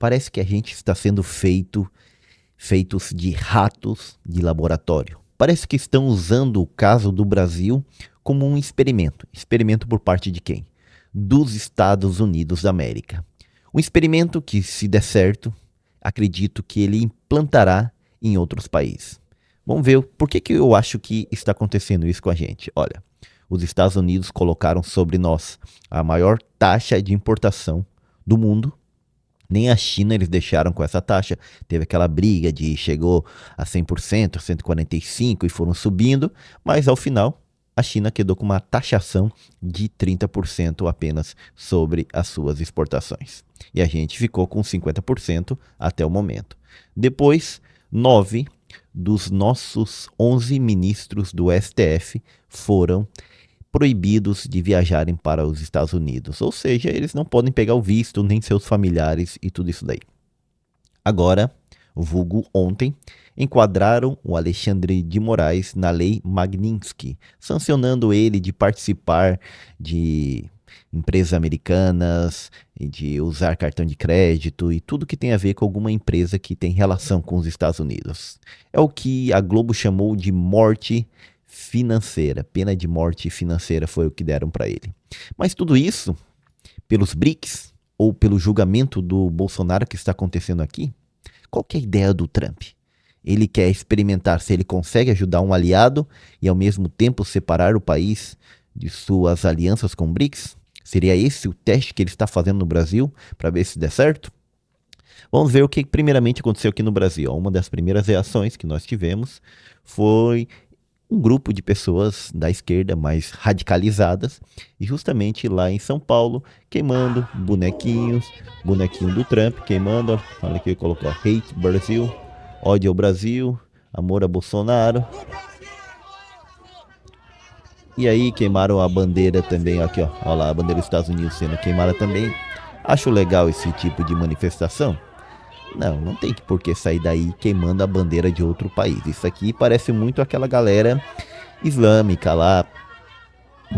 Parece que a gente está sendo feitos de ratos de laboratório. Parece que estão usando o caso do Brasil como um experimento. Experimento por parte de quem? Dos Estados Unidos da América. Um experimento que, se der certo, acredito que ele implantará em outros países. Vamos ver por que eu acho que está acontecendo isso com a gente. Olha, os Estados Unidos colocaram sobre nós a maior taxa de importação do mundo. Nem a China eles deixaram com essa taxa. Teve aquela briga de chegou a 100%, 145% e foram subindo, mas ao final a China quedou com uma taxação de 30% apenas sobre as suas exportações. E a gente ficou com 50% até o momento. Depois, 9 dos nossos 11 ministros do STF foram proibidos de viajarem para os Estados Unidos. Ou seja, eles não podem pegar o visto, nem seus familiares e tudo isso daí. Agora, vulgo ontem, enquadraram o Alexandre de Moraes na lei Magnitsky, sancionando ele de participar de empresas americanas, e de usar cartão de crédito e tudo que tem a ver com alguma empresa que tem relação com os Estados Unidos. É o que a Globo chamou de morte financeira, pena de morte financeira foi o que deram para ele. Mas tudo isso, pelos BRICS, ou pelo julgamento do Bolsonaro que está acontecendo aqui, qual que é a ideia do Trump? Ele quer experimentar se ele consegue ajudar um aliado e ao mesmo tempo separar o país de suas alianças com o BRICS? Seria esse o teste que ele está fazendo no Brasil para ver se der certo? Vamos ver o que primeiramente aconteceu aqui no Brasil. Uma das primeiras reações que nós tivemos foi um grupo de pessoas da esquerda mais radicalizadas, e justamente lá em São Paulo, queimando bonequinho do Trump, queimando, olha aqui, colocou Hate Brasil, ódio ao Brasil, amor a Bolsonaro. E aí queimaram a bandeira também, aqui ó, olha lá, a bandeira dos Estados Unidos sendo queimada também. Acho legal esse tipo de manifestação. Não tem por que sair daí queimando a bandeira de outro país. Isso aqui parece muito aquela galera islâmica lá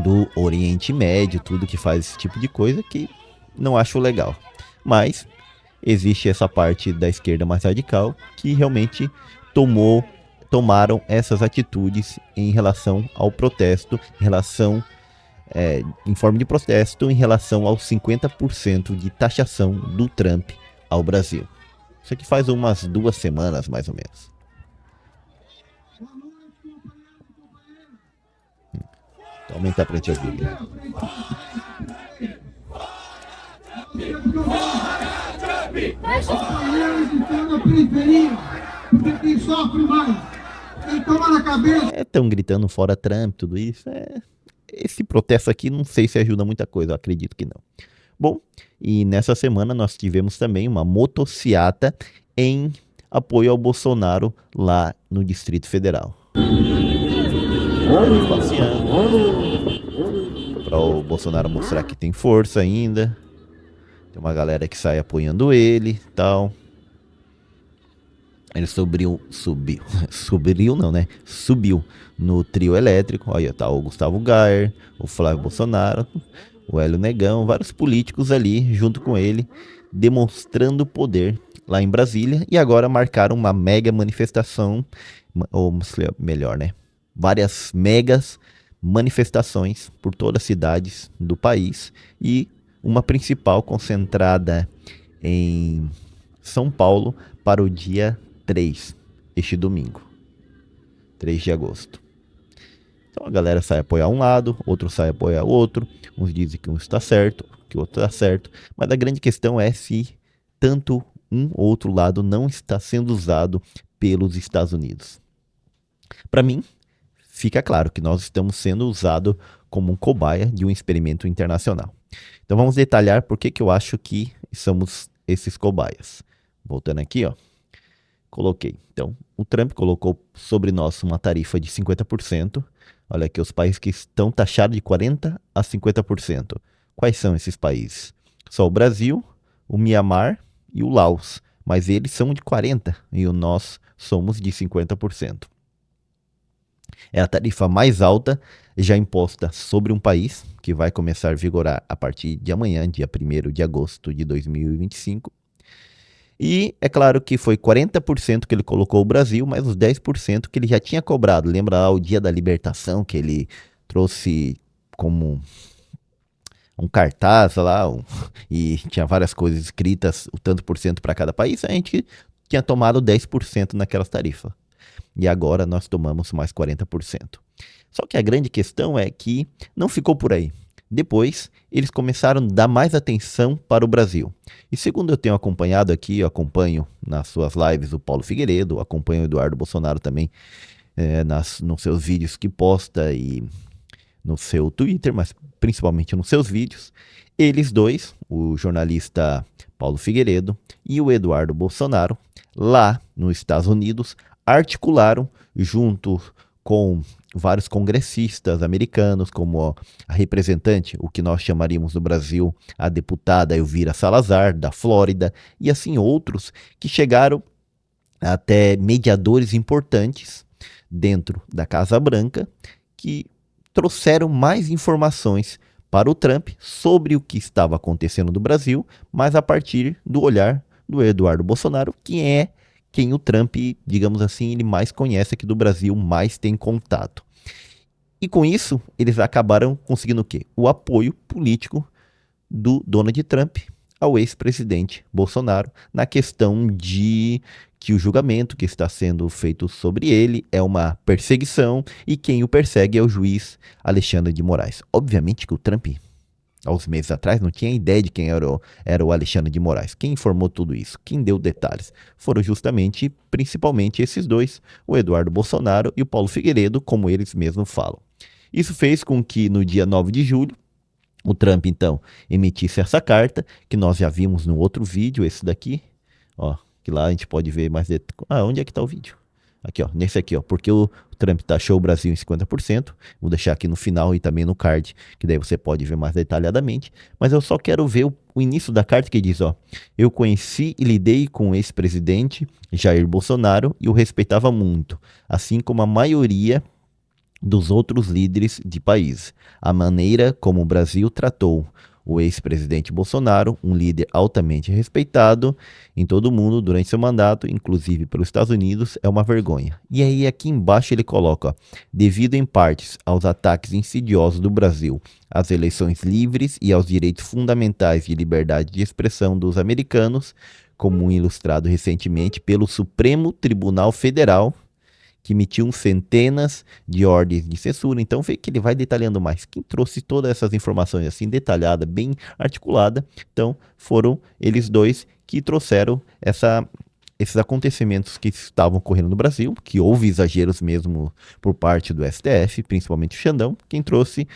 do Oriente Médio, tudo que faz esse tipo de coisa que não acho legal. Mas existe essa parte da esquerda mais radical que realmente tomaram essas atitudes em relação ao protesto, em forma de protesto, em relação aos 50% de taxação do Trump ao Brasil. Isso aqui faz umas 2 semanas, mais ou menos. Então, aumentar pra gente ouvir. Estão gritando fora Trump, tudo isso. Esse protesto aqui não sei se ajuda muita coisa, eu acredito que não. Bom, e nessa semana nós tivemos também uma motociata em apoio ao Bolsonaro lá no Distrito Federal. Passeando para o Bolsonaro mostrar que tem força ainda. Tem uma galera que sai apoiando ele e tal. Ele subiu no trio elétrico. Olha, tá o Gustavo Gayer, o Flávio Bolsonaro, o Hélio Negão, vários políticos ali junto com ele, demonstrando poder lá em Brasília. E agora marcaram uma mega manifestação, ou melhor, né? Várias megas manifestações por todas as cidades do país e uma principal concentrada em São Paulo para o dia 3, este domingo, 3 de agosto. Então a galera sai apoiar um lado, outro sai apoiar o outro, uns dizem que um está certo, que o outro está certo, mas a grande questão é se tanto um ou outro lado não está sendo usado pelos Estados Unidos. Para mim, fica claro que nós estamos sendo usados como um cobaia de um experimento internacional. Então vamos detalhar por que eu acho que somos esses cobaias. Voltando aqui, ó. Coloquei. Então, o Trump colocou sobre nós uma tarifa de 50%. Olha aqui, os países que estão taxados de 40% a 50%. Quais são esses países? Só o Brasil, o Mianmar e o Laos. Mas eles são de 40% e nós somos de 50%. É a tarifa mais alta já imposta sobre um país, que vai começar a vigorar a partir de amanhã, dia 1º de agosto de 2025. E é claro que foi 40% que ele colocou o Brasil, mais os 10% que ele já tinha cobrado. Lembra lá o dia da libertação que ele trouxe como um cartaz lá, e tinha várias coisas escritas, o tanto por cento para cada país, a gente tinha tomado 10% naquelas tarifas. E agora nós tomamos mais 40%. Só que a grande questão é que não ficou por aí. Depois, eles começaram a dar mais atenção para o Brasil. E segundo eu tenho acompanhado aqui, eu acompanho nas suas lives o Paulo Figueiredo, acompanho o Eduardo Bolsonaro também nos seus vídeos que posta e no seu Twitter, mas principalmente nos seus vídeos. Eles dois, o jornalista Paulo Figueiredo e o Eduardo Bolsonaro, lá nos Estados Unidos, articularam junto com vários congressistas americanos, como a representante, o que nós chamaríamos no Brasil, a deputada Elvira Salazar, da Flórida, e assim outros que chegaram até mediadores importantes dentro da Casa Branca, que trouxeram mais informações para o Trump sobre o que estava acontecendo no Brasil, mas a partir do olhar do Eduardo Bolsonaro, que é quem o Trump, digamos assim, ele mais conhece aqui do Brasil, mais tem contato. E com isso, eles acabaram conseguindo o quê? O apoio político do Donald Trump ao ex-presidente Bolsonaro na questão de que o julgamento que está sendo feito sobre ele é uma perseguição e quem o persegue é o juiz Alexandre de Moraes. Obviamente que o Trump, aos meses atrás, não tinha ideia de quem era o Alexandre de Moraes. Quem informou tudo isso? Quem deu detalhes? Foram justamente, principalmente esses dois, o Eduardo Bolsonaro e o Paulo Figueiredo, como eles mesmos falam. Isso fez com que no dia 9 de julho, o Trump, então, emitisse essa carta, que nós já vimos no outro vídeo, esse daqui, ó, que lá a gente pode ver mais detalhes. Ah, onde é que está o vídeo? Aqui, ó, nesse aqui, ó, porque o Trump taxou o Brasil em 50%, vou deixar aqui no final e também no card, que daí você pode ver mais detalhadamente, mas eu só quero ver o início da carta que diz, ó, eu conheci e lidei com o ex-presidente Jair Bolsonaro e o respeitava muito, assim como a maioria dos outros líderes de países. A maneira como o Brasil tratou o ex-presidente Bolsonaro, um líder altamente respeitado em todo o mundo durante seu mandato, inclusive pelos Estados Unidos, é uma vergonha. E aí aqui embaixo ele coloca, ó, devido em partes aos ataques insidiosos do Brasil, às eleições livres e aos direitos fundamentais de liberdade de expressão dos americanos, como ilustrado recentemente pelo Supremo Tribunal Federal, que emitiu centenas de ordens de censura. Então, vê que ele vai detalhando mais. Quem trouxe todas essas informações assim, detalhada, bem articulada, então foram eles dois que trouxeram esses acontecimentos que estavam ocorrendo no Brasil, que houve exageros mesmo por parte do STF, principalmente o Xandão. Quem trouxe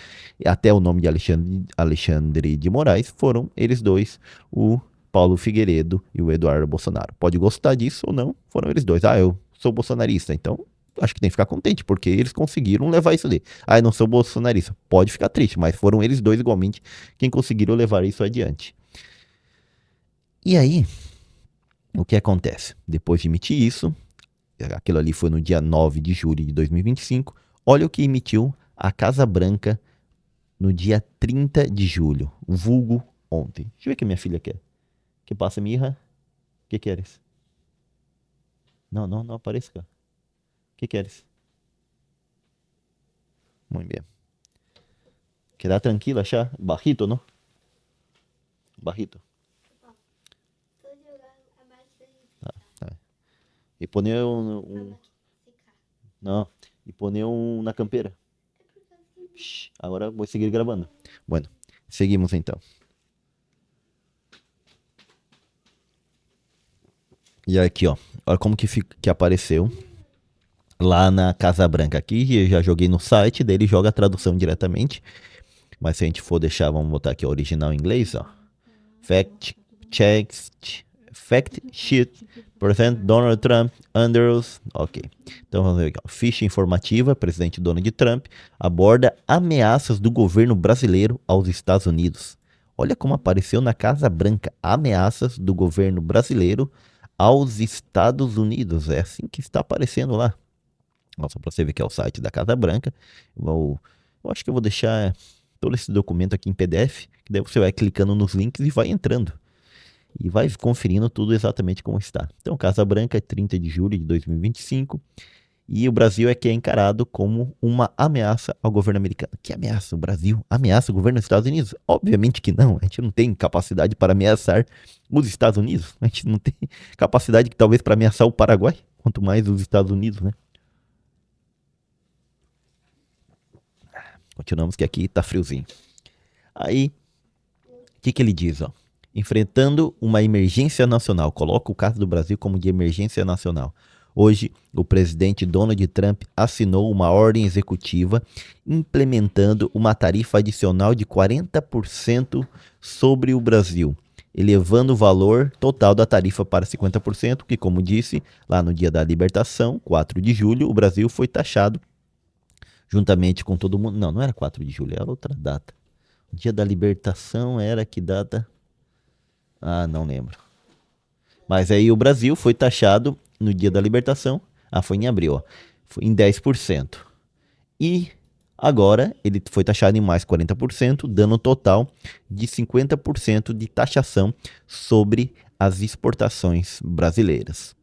até o nome de Alexandre de Moraes foram eles dois, o Paulo Figueiredo e o Eduardo Bolsonaro. Pode gostar disso ou não, foram eles dois. Ah, eu sou bolsonarista, então acho que tem que ficar contente, porque eles conseguiram levar isso ali. Ah, eu não sou bolsonarista. Pode ficar triste, mas foram eles dois igualmente quem conseguiram levar isso adiante. E aí, o que acontece? Depois de emitir isso, aquilo ali foi no dia 9 de julho de 2025, olha o que emitiu a Casa Branca no dia 30 de julho, vulgo ontem. Deixa eu ver o que minha filha quer. Que passa, Mirra? O que queres? Não aparece, cara. O que queres? Muito bem. Queda tranquila ya. Bajito, ¿no? Bajito. Tá. E poner Não. E poner na campeira. Agora vou seguir gravando. Bueno, seguimos então. E aqui, ó. Olha como que apareceu lá na Casa Branca. Aqui eu já joguei no site dele, joga a tradução diretamente. Mas se a gente for deixar, vamos botar aqui o original em inglês, ó. Fact sheet present Donald Trump under oath. Ok. Então vamos ver aqui, ó. Ficha informativa, presidente Donald Trump aborda ameaças do governo brasileiro aos Estados Unidos. Olha como apareceu na Casa Branca, ameaças do governo brasileiro aos Estados Unidos. É assim que está aparecendo lá. Só para você ver que é o site da Casa Branca. Eu acho que eu vou deixar todo esse documento aqui em PDF, que daí você vai clicando nos links e vai entrando. e vai conferindo tudo exatamente como está. Então, Casa Branca, 30 de julho de 2025, e o Brasil é que é encarado como uma ameaça ao governo americano. Que ameaça? O Brasil ameaça o governo dos Estados Unidos? Obviamente que não. A gente não tem capacidade para ameaçar os Estados Unidos. A gente não tem capacidade, talvez, para ameaçar o Paraguai, quanto mais os Estados Unidos, né? Continuamos que aqui tá friozinho. Aí, o que ele diz, ó? Enfrentando uma emergência nacional. Coloca o caso do Brasil como de emergência nacional. Hoje, o presidente Donald Trump assinou uma ordem executiva implementando uma tarifa adicional de 40% sobre o Brasil, elevando o valor total da tarifa para 50%, que, como disse, lá no dia da libertação, 4 de julho, o Brasil foi taxado juntamente com todo mundo. Não, não era 4 de julho, era outra data. O dia da libertação era que data? Ah, não lembro. Mas aí o Brasil foi taxado no dia da libertação. Ah, foi em abril, ó. Foi em 10%. E agora ele foi taxado em mais 40%, dando um total de 50% de taxação sobre as exportações brasileiras.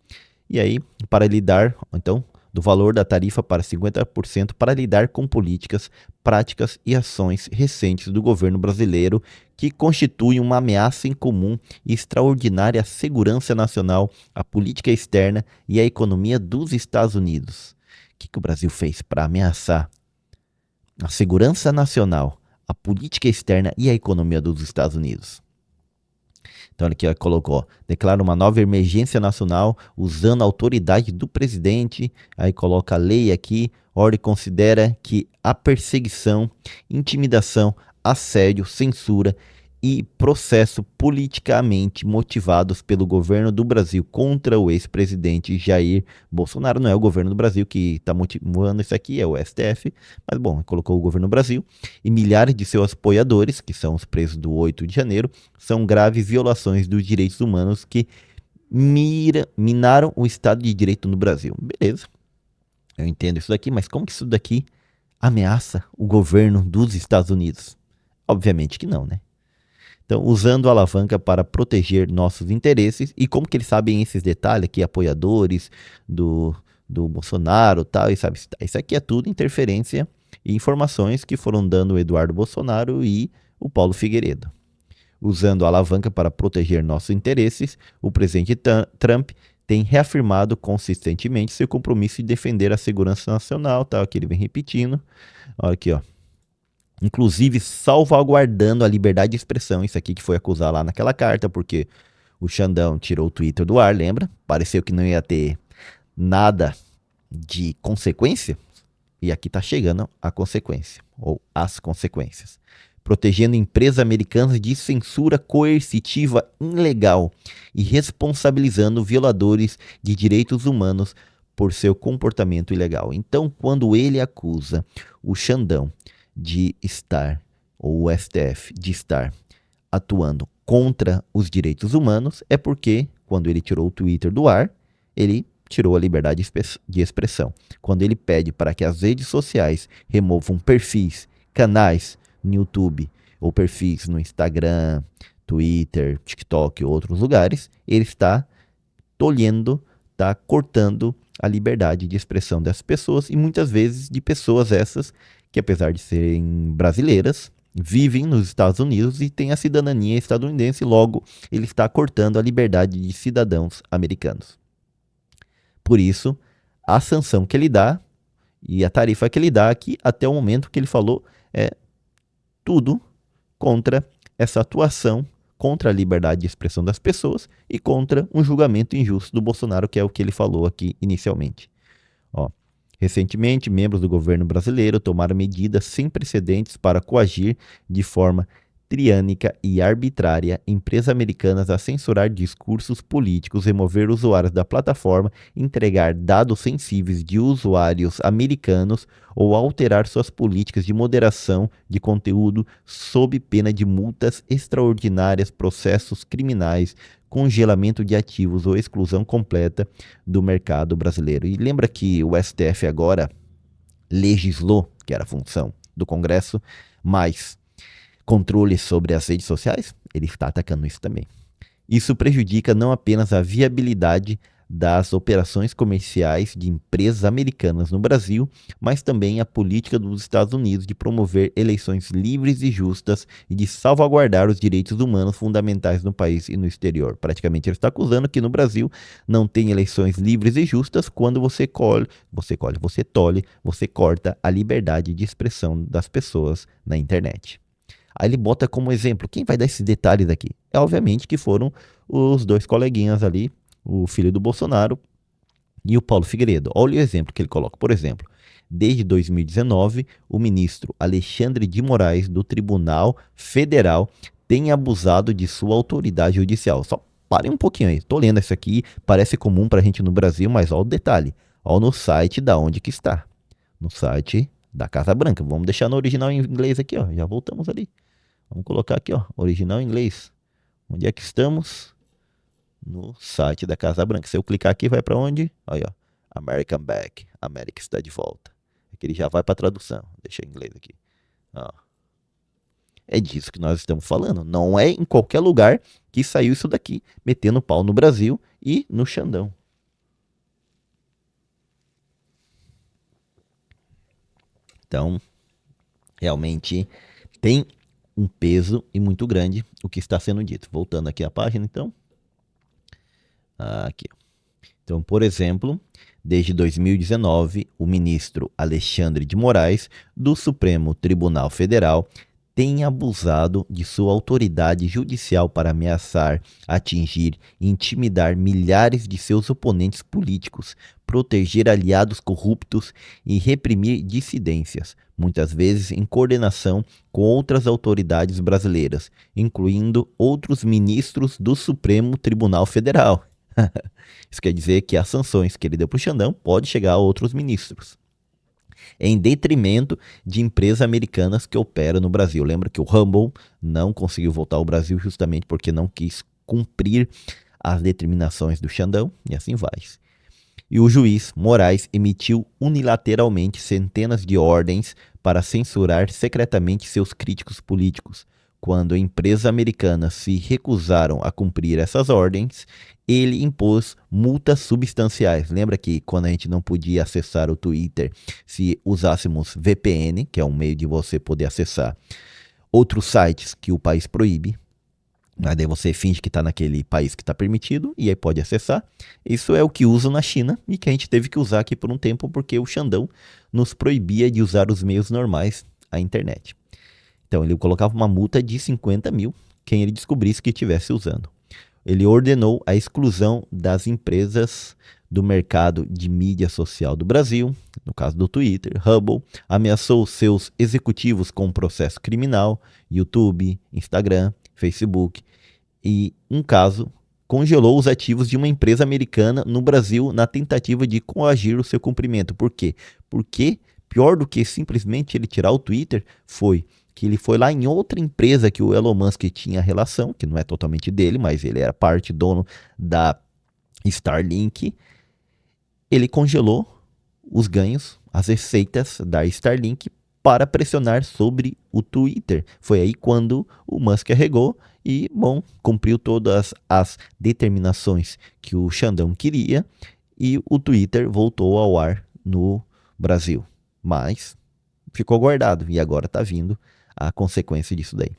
E aí, para lidar, então, do valor da tarifa para 50% para lidar com políticas, práticas e ações recentes do governo brasileiro que constituem uma ameaça incomum e extraordinária à segurança nacional, à política externa e à economia dos Estados Unidos. O que o Brasil fez para ameaçar a segurança nacional, a política externa e a economia dos Estados Unidos? Então, ele aqui colocou, declara uma nova emergência nacional usando a autoridade do presidente. Aí coloca a lei aqui, ordem considera que a perseguição, intimidação, assédio, censura e processo politicamente motivados pelo governo do Brasil contra o ex-presidente Jair Bolsonaro. Não é o governo do Brasil que está motivando isso aqui, é o STF. Mas bom, colocou o governo do Brasil e milhares de seus apoiadores, que são os presos do 8 de janeiro, são graves violações dos direitos humanos que minaram o Estado de Direito no Brasil. Beleza, eu entendo isso daqui, mas como que isso daqui ameaça o governo dos Estados Unidos? Obviamente que não, né? Então, usando a alavanca para proteger nossos interesses. E como que eles sabem esses detalhes aqui, apoiadores do Bolsonaro, tal, e sabe, isso aqui é tudo interferência e informações que foram dando o Eduardo Bolsonaro e o Paulo Figueiredo. Usando a alavanca para proteger nossos interesses, o presidente Trump tem reafirmado consistentemente seu compromisso de defender a segurança nacional, tal, que ele vem repetindo. Olha aqui, ó. Inclusive salvaguardando a liberdade de expressão, isso aqui que foi acusar lá naquela carta, porque o Xandão tirou o Twitter do ar, lembra? Pareceu que não ia ter nada de consequência, e aqui está chegando a consequência, ou as consequências. Protegendo empresas americanas de censura coercitiva ilegal e responsabilizando violadores de direitos humanos por seu comportamento ilegal. Então, quando ele acusa o Xandão de estar, ou o STF, de estar atuando contra os direitos humanos, é porque, quando ele tirou o Twitter do ar, ele tirou a liberdade de expressão. Quando ele pede para que as redes sociais removam perfis, canais no YouTube, ou perfis no Instagram, Twitter, TikTok e outros lugares, ele está tolhendo, está cortando a liberdade de expressão dessas pessoas, e muitas vezes de pessoas essas que, apesar de serem brasileiras, vivem nos Estados Unidos e têm a cidadania estadunidense, logo ele está cortando a liberdade de cidadãos americanos. Por isso, a sanção que ele dá e a tarifa que ele dá aqui, até o momento que ele falou, é tudo contra essa atuação, contra a liberdade de expressão das pessoas e contra um julgamento injusto do Bolsonaro, que é o que ele falou aqui inicialmente. Ó, recentemente, membros do governo brasileiro tomaram medidas sem precedentes para coagir de forma tirânica e arbitrária empresas americanas a censurar discursos políticos, remover usuários da plataforma, entregar dados sensíveis de usuários americanos ou alterar suas políticas de moderação de conteúdo sob pena de multas extraordinárias, processos criminais, congelamento de ativos ou exclusão completa do mercado brasileiro. E lembra que o STF agora legislou, que era a função do Congresso, mais controle sobre as redes sociais? Ele está atacando isso também. Isso prejudica não apenas a viabilidade das operações comerciais de empresas americanas no Brasil, mas também a política dos Estados Unidos de promover eleições livres e justas e de salvaguardar os direitos humanos fundamentais no país e no exterior. Praticamente ele está acusando que no Brasil não tem eleições livres e justas quando você corta a liberdade de expressão das pessoas na internet. Aí ele bota como exemplo, quem vai dar esses detalhes aqui? É obviamente que foram os dois coleguinhas ali, o filho do Bolsonaro e o Paulo Figueiredo. Olha o exemplo que ele coloca. Por exemplo, desde 2019, o ministro Alexandre de Moraes, do Tribunal Federal, tem abusado de sua autoridade judicial. Só parem um pouquinho aí. Estou lendo isso aqui, parece comum para a gente no Brasil, mas olha o detalhe. Olha no site da onde que está. No site da Casa Branca. Vamos deixar no original em inglês aqui, ó. Já voltamos ali. Vamos colocar aqui, ó, original em inglês. Onde é que estamos? No site da Casa Branca. Se eu clicar aqui, vai para onde? Aí, ó, American Back. América está de volta. Aqui ele já vai para a tradução. Deixa em inglês aqui. Ó. É disso que nós estamos falando. Não é em qualquer lugar que saiu isso daqui, metendo pau no Brasil e no Xandão. Então, realmente tem um peso e muito grande o que está sendo dito. Voltando aqui à página, então. Aqui. Então, por exemplo, desde 2019, o ministro Alexandre de Moraes, do Supremo Tribunal Federal, tem abusado de sua autoridade judicial para ameaçar, atingir e intimidar milhares de seus oponentes políticos, proteger aliados corruptos e reprimir dissidências, muitas vezes em coordenação com outras autoridades brasileiras, incluindo outros ministros do Supremo Tribunal Federal. Isso quer dizer que as sanções que ele deu para o Xandão podem chegar a outros ministros, em detrimento de empresas americanas que operam no Brasil. Lembra que o Rumble não conseguiu voltar ao Brasil justamente porque não quis cumprir as determinações do Xandão, e assim vai. E o juiz Moraes emitiu unilateralmente centenas de ordens para censurar secretamente seus críticos políticos. Quando empresas americanas se recusaram a cumprir essas ordens, ele impôs multas substanciais. Lembra que quando a gente não podia acessar o Twitter, se usássemos VPN, que é um meio de você poder acessar outros sites que o país proíbe, mas daí você finge que está naquele país que está permitido e aí pode acessar. Isso é o que usam na China e que a gente teve que usar aqui por um tempo porque o Xandão nos proibia de usar os meios normais, a internet. Então ele colocava uma multa de 50 mil quem ele descobrisse que estivesse usando. Ele ordenou a exclusão das empresas do mercado de mídia social do Brasil, no caso do Twitter, Hubble, ameaçou seus executivos com processo criminal, YouTube, Instagram, Facebook, e, um caso, congelou os ativos de uma empresa americana no Brasil na tentativa de coagir o seu cumprimento. Por quê? Porque, pior do que simplesmente ele tirar o Twitter, foi que ele foi lá em outra empresa que o Elon Musk tinha relação, que não é totalmente dele, mas ele era parte dono da Starlink. Ele congelou os ganhos, as receitas da Starlink para pressionar sobre o Twitter. Foi aí quando o Musk arregou e, bom, cumpriu todas as determinações que o Xandão queria e o Twitter voltou ao ar no Brasil. Mas ficou guardado e agora está vindo a consequência disso daí.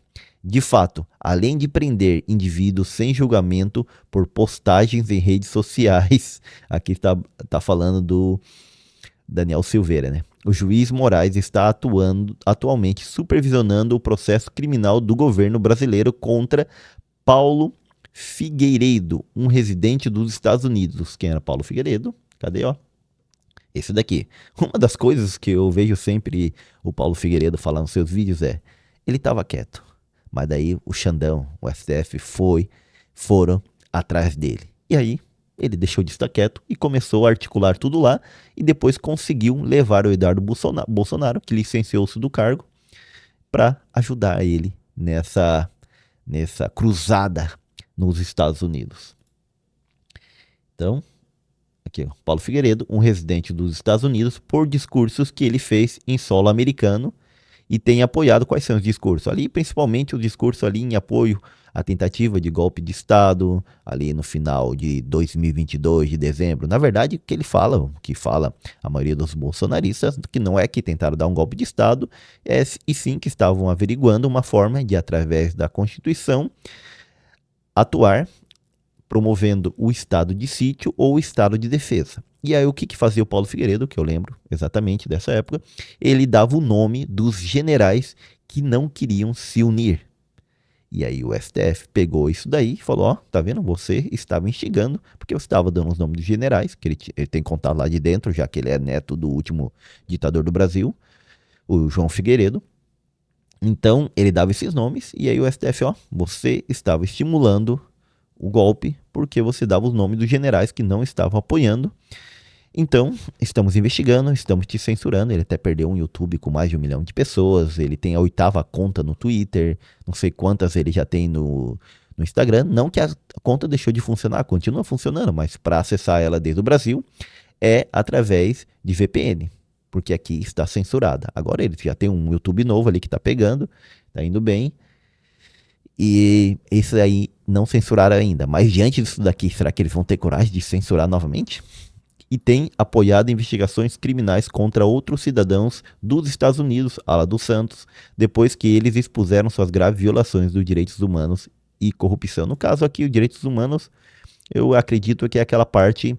De fato, além de prender indivíduos sem julgamento por postagens em redes sociais, aqui está falando do Daniel Silveira, né? O juiz Moraes está atualmente supervisionando o processo criminal do governo brasileiro contra Paulo Figueiredo, um residente dos Estados Unidos. Quem era Paulo Figueiredo? Cadê, ó? Esse daqui. Uma das coisas que eu vejo sempre o Paulo Figueiredo falar nos seus vídeos é, ele estava quieto, mas daí o Xandão, o STF foram atrás dele. E aí ele deixou de estar quieto e começou a articular tudo lá e depois conseguiu levar o Eduardo Bolsonaro, que licenciou-se do cargo, para ajudar ele nessa cruzada nos Estados Unidos. Então, aqui, Paulo Figueiredo, um residente dos Estados Unidos, por discursos que ele fez em solo americano e tem apoiado. Quais são os discursos? Ali, principalmente o discurso ali em apoio à tentativa de golpe de Estado, ali no final de 2022, de dezembro. Na verdade, o que fala a maioria dos bolsonaristas, que não é que tentaram dar um golpe de Estado, e sim que estavam averiguando uma forma de, através da Constituição, atuar promovendo o estado de sítio ou o estado de defesa. E aí o que fazia o Paulo Figueiredo, que eu lembro exatamente dessa época, ele dava o nome dos generais que não queriam se unir. E aí o STF pegou isso daí e falou, ó, tá vendo, você estava instigando, porque eu estava dando os nomes dos generais, que ele tem contato lá de dentro, já que ele é neto do último ditador do Brasil, o João Figueiredo. Então ele dava esses nomes e aí o STF, ó, você estava estimulando o golpe porque você dava os nomes dos generais que não estavam apoiando. Então, estamos investigando, estamos te censurando. Ele até perdeu um YouTube com mais de 1 milhão de pessoas. Ele tem a 8ª conta no Twitter. Não sei quantas ele já tem no Instagram. Não que a conta deixou de funcionar, continua funcionando, mas para acessar ela desde o Brasil é através de VPN, porque aqui está censurada. Agora ele já tem um YouTube novo ali que está pegando, está indo bem. E esse aí não censuraram ainda. Mas diante disso daqui, será que eles vão ter coragem de censurar novamente? E tem apoiado investigações criminais contra outros cidadãos dos Estados Unidos, a la dos Santos, depois que eles expuseram suas graves violações dos direitos humanos e corrupção. No caso aqui, os direitos humanos, eu acredito que é aquela parte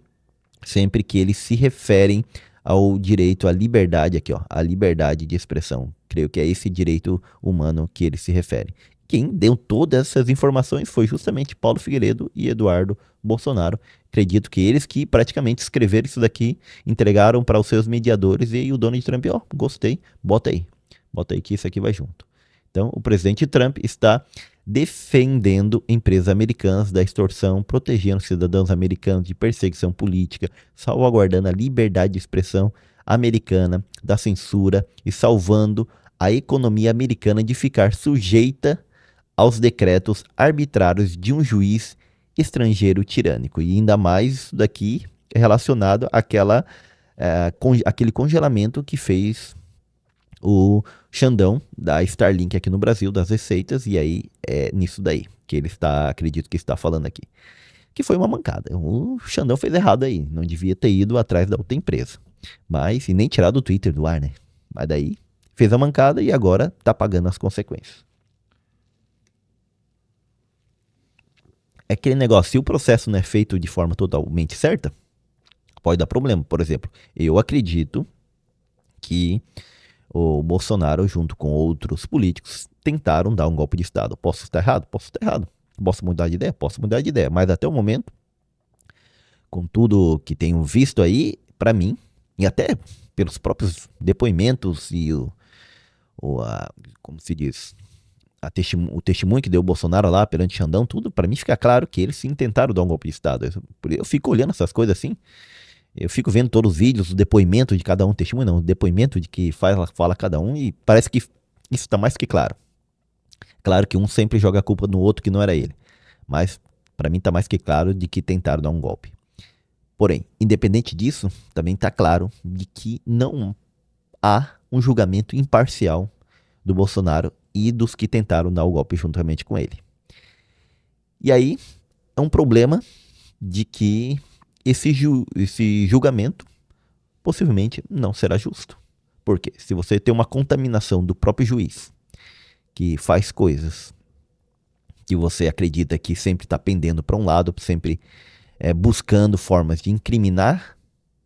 sempre que eles se referem ao direito à liberdade aqui, ó, a liberdade de expressão. Creio que é esse direito humano que eles se referem. Quem deu todas essas informações foi justamente Paulo Figueiredo e Eduardo Bolsonaro. Acredito que eles que praticamente escreveram isso daqui, entregaram para os seus mediadores e o Donald Trump, ó, gostei, bota aí que isso aqui vai junto. Então, o presidente Trump está defendendo empresas americanas da extorsão, protegendo cidadãos americanos de perseguição política, salvaguardando a liberdade de expressão americana da censura e salvando a economia americana de ficar sujeita aos decretos arbitrários de um juiz estrangeiro tirânico. E ainda mais isso daqui é relacionado àquele congelamento que fez o Xandão da Starlink aqui no Brasil, das receitas, e aí é nisso daí que ele acredito que está falando aqui. Que foi uma mancada. O Xandão fez errado aí, não devia ter ido atrás da outra empresa. Mas, e nem tirar do Twitter do ar, né? Mas daí fez a mancada e agora tá pagando as consequências. É aquele negócio, se o processo não é feito de forma totalmente certa, pode dar problema. Por exemplo, eu acredito que o Bolsonaro, junto com outros políticos, tentaram dar um golpe de Estado. Posso estar errado? Posso estar errado. Posso mudar de ideia? Posso mudar de ideia. Mas até o momento, com tudo que tenho visto aí, para mim, e até pelos próprios depoimentos e como se diz, o testemunho que deu o Bolsonaro lá perante Xandão, tudo, para mim fica claro que eles sim tentaram dar um golpe de Estado. Eu fico olhando essas coisas assim, eu fico vendo todos os vídeos, o depoimento de cada um, testemunho não, o depoimento de que fala cada um, e parece que isso está mais que claro. Claro que um sempre joga a culpa no outro que não era ele, mas para mim está mais que claro de que tentaram dar um golpe. Porém, independente disso, também está claro de que não há um julgamento imparcial do Bolsonaro e dos que tentaram dar o golpe juntamente com ele. E aí é um problema de que esse julgamento possivelmente não será justo. Porque se você tem uma contaminação do próprio juiz, que faz coisas que você acredita que sempre está pendendo para um lado, sempre buscando formas de incriminar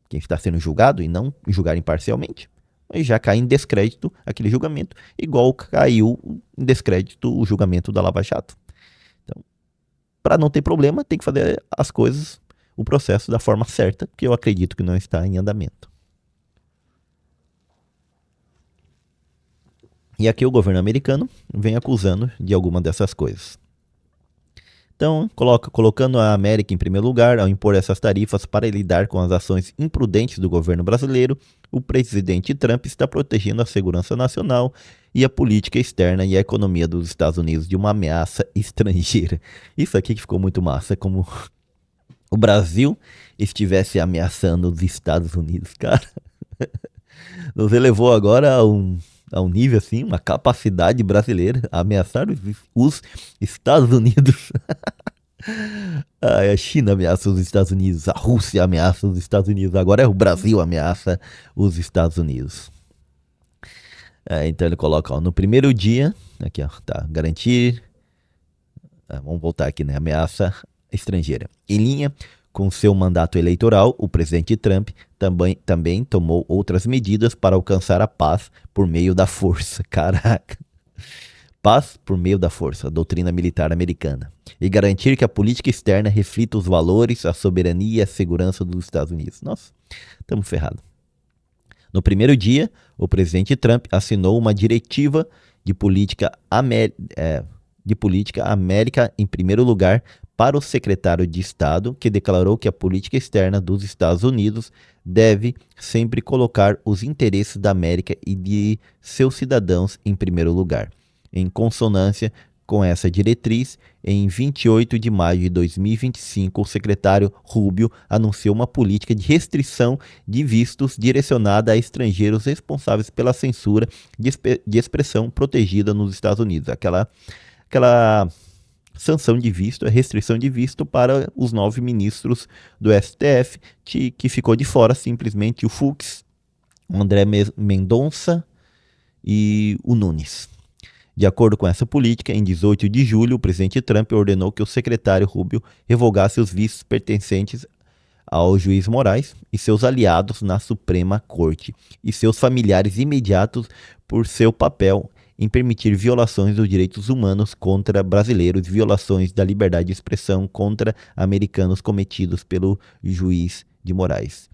quem está sendo julgado e não julgar imparcialmente, e já cai em descrédito aquele julgamento, igual caiu em descrédito o julgamento da Lava Jato. Então, para não ter problema, tem que fazer as coisas, o processo da forma certa, que eu acredito que não está em andamento. E aqui o governo americano vem acusando de alguma dessas coisas. Então, colocando a América em primeiro lugar, ao impor essas tarifas para lidar com as ações imprudentes do governo brasileiro, o presidente Trump está protegendo a segurança nacional e a política externa e a economia dos Estados Unidos de uma ameaça estrangeira. Isso aqui que ficou muito massa, como o Brasil estivesse ameaçando os Estados Unidos, cara. Nos elevou agora a um nível assim, uma capacidade brasileira, ameaçar os Estados Unidos. A China ameaça os Estados Unidos, a Rússia ameaça os Estados Unidos, agora é o Brasil ameaça os Estados Unidos. Então ele coloca, ó, no primeiro dia, aqui ó, tá, garantir, vamos voltar aqui, né, ameaça estrangeira. Em linha com seu mandato eleitoral, o presidente Trump também tomou outras medidas para alcançar a paz por meio da força. Caraca. Paz por meio da força, a doutrina militar americana, e garantir que a política externa reflita os valores, a soberania e a segurança dos Estados Unidos. Nossa, estamos ferrados. No primeiro dia, o presidente Trump assinou uma diretiva de política América em primeiro lugar para o secretário de Estado, que declarou que a política externa dos Estados Unidos deve sempre colocar os interesses da América e de seus cidadãos em primeiro lugar. Em consonância com essa diretriz, em 28 de maio de 2025, o secretário Rubio anunciou uma política de restrição de vistos direcionada a estrangeiros responsáveis pela censura de expressão protegida nos Estados Unidos. Aquela sanção de visto, a restrição de visto para os 9 ministros do STF, que ficou de fora simplesmente o Fux, o André Mendonça e o Nunes. De acordo com essa política, em 18 de julho, o presidente Trump ordenou que o secretário Rubio revogasse os vistos pertencentes ao juiz Moraes e seus aliados na Suprema Corte e seus familiares imediatos por seu papel em permitir violações dos direitos humanos contra brasileiros, violações da liberdade de expressão contra americanos cometidos pelo juiz de Moraes.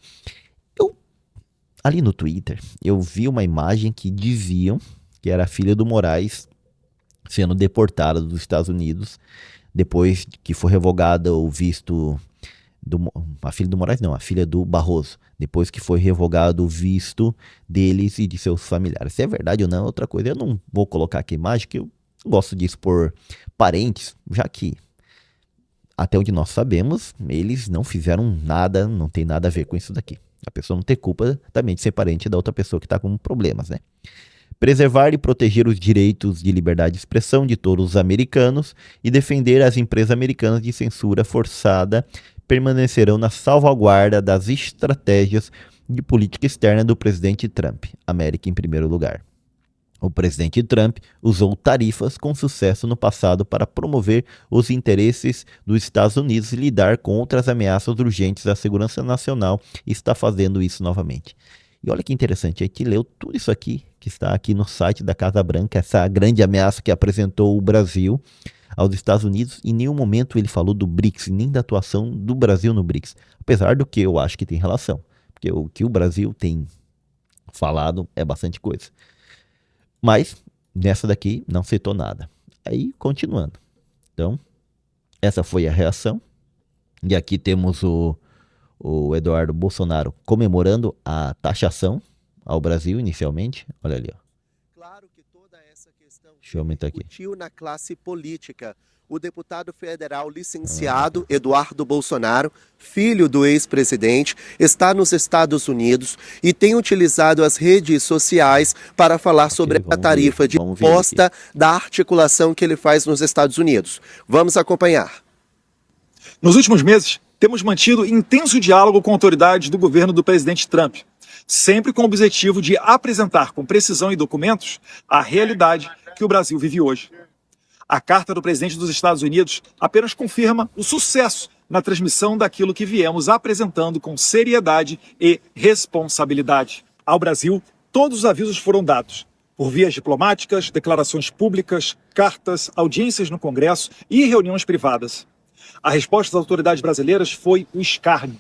Ali no Twitter, eu vi uma imagem que diziam que era a filha do Moraes sendo deportada dos Estados Unidos depois que foi revogado o visto a filha do Moraes não, a filha do Barroso, depois que foi revogado o visto deles e de seus familiares. Se é verdade ou não é outra coisa. Eu não vou colocar aqui a imagem, que eu gosto de expor parentes, já que até onde nós sabemos, eles não fizeram nada, não tem nada a ver com isso daqui. A pessoa não tem culpa também de ser parente da outra pessoa que está com problemas, né? Preservar e proteger os direitos de liberdade de expressão de todos os americanos e defender as empresas americanas de censura forçada permanecerão na salvaguarda das estratégias de política externa do presidente Trump. América em primeiro lugar. O presidente Trump usou tarifas com sucesso no passado para promover os interesses dos Estados Unidos e lidar com outras ameaças urgentes à segurança nacional e está fazendo isso novamente. E olha que interessante, a gente leu tudo isso aqui, que está aqui no site da Casa Branca, essa grande ameaça que apresentou o Brasil aos Estados Unidos. Em nenhum momento ele falou do BRICS, nem da atuação do Brasil no BRICS, apesar do que eu acho que tem relação, porque o que o Brasil tem falado é bastante coisa. Mas nessa daqui não citou nada. Aí, continuando. Então, essa foi a reação. E aqui temos o Eduardo Bolsonaro comemorando a taxação ao Brasil inicialmente. Olha ali, ó. Claro que toda essa questão Deixa eu aumentar aqui. discutiu na classe política. O deputado federal licenciado Eduardo Bolsonaro, filho do ex-presidente, está nos Estados Unidos e tem utilizado as redes sociais para falar sobre a tarifa de imposta da articulação que ele faz nos Estados Unidos. Vamos acompanhar. Nos últimos meses, temos mantido intenso diálogo com autoridades do governo do presidente Trump, sempre com o objetivo de apresentar com precisão e documentos a realidade que o Brasil vive hoje. A carta do presidente dos Estados Unidos apenas confirma o sucesso na transmissão daquilo que viemos apresentando com seriedade e responsabilidade. Ao Brasil, todos os avisos foram dados, por vias diplomáticas, declarações públicas, cartas, audiências no Congresso e reuniões privadas. A resposta das autoridades brasileiras foi o escárnio.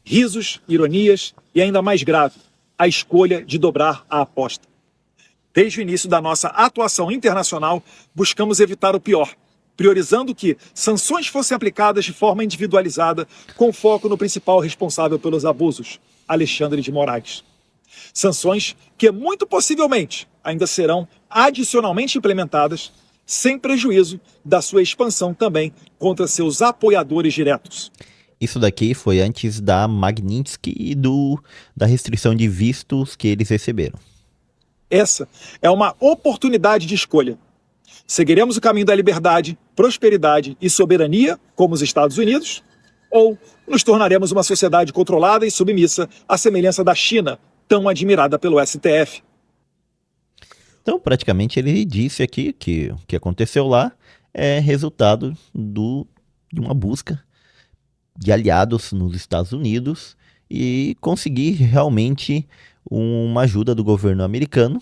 Risos, ironias e, ainda mais grave, a escolha de dobrar a aposta. Desde o início da nossa atuação internacional, buscamos evitar o pior, priorizando que sanções fossem aplicadas de forma individualizada, com foco no principal responsável pelos abusos, Alexandre de Moraes. Sanções que, muito possivelmente, ainda serão adicionalmente implementadas, sem prejuízo da sua expansão também contra seus apoiadores diretos. Isso daqui foi antes da Magnitsky e da restrição de vistos que eles receberam. Essa é uma oportunidade de escolha. Seguiremos o caminho da liberdade, prosperidade e soberania, como os Estados Unidos, ou nos tornaremos uma sociedade controlada e submissa, à semelhança da China, tão admirada pelo STF? Então, praticamente, ele disse aqui que o que aconteceu lá é resultado de uma busca de aliados nos Estados Unidos e conseguir realmente uma ajuda do governo americano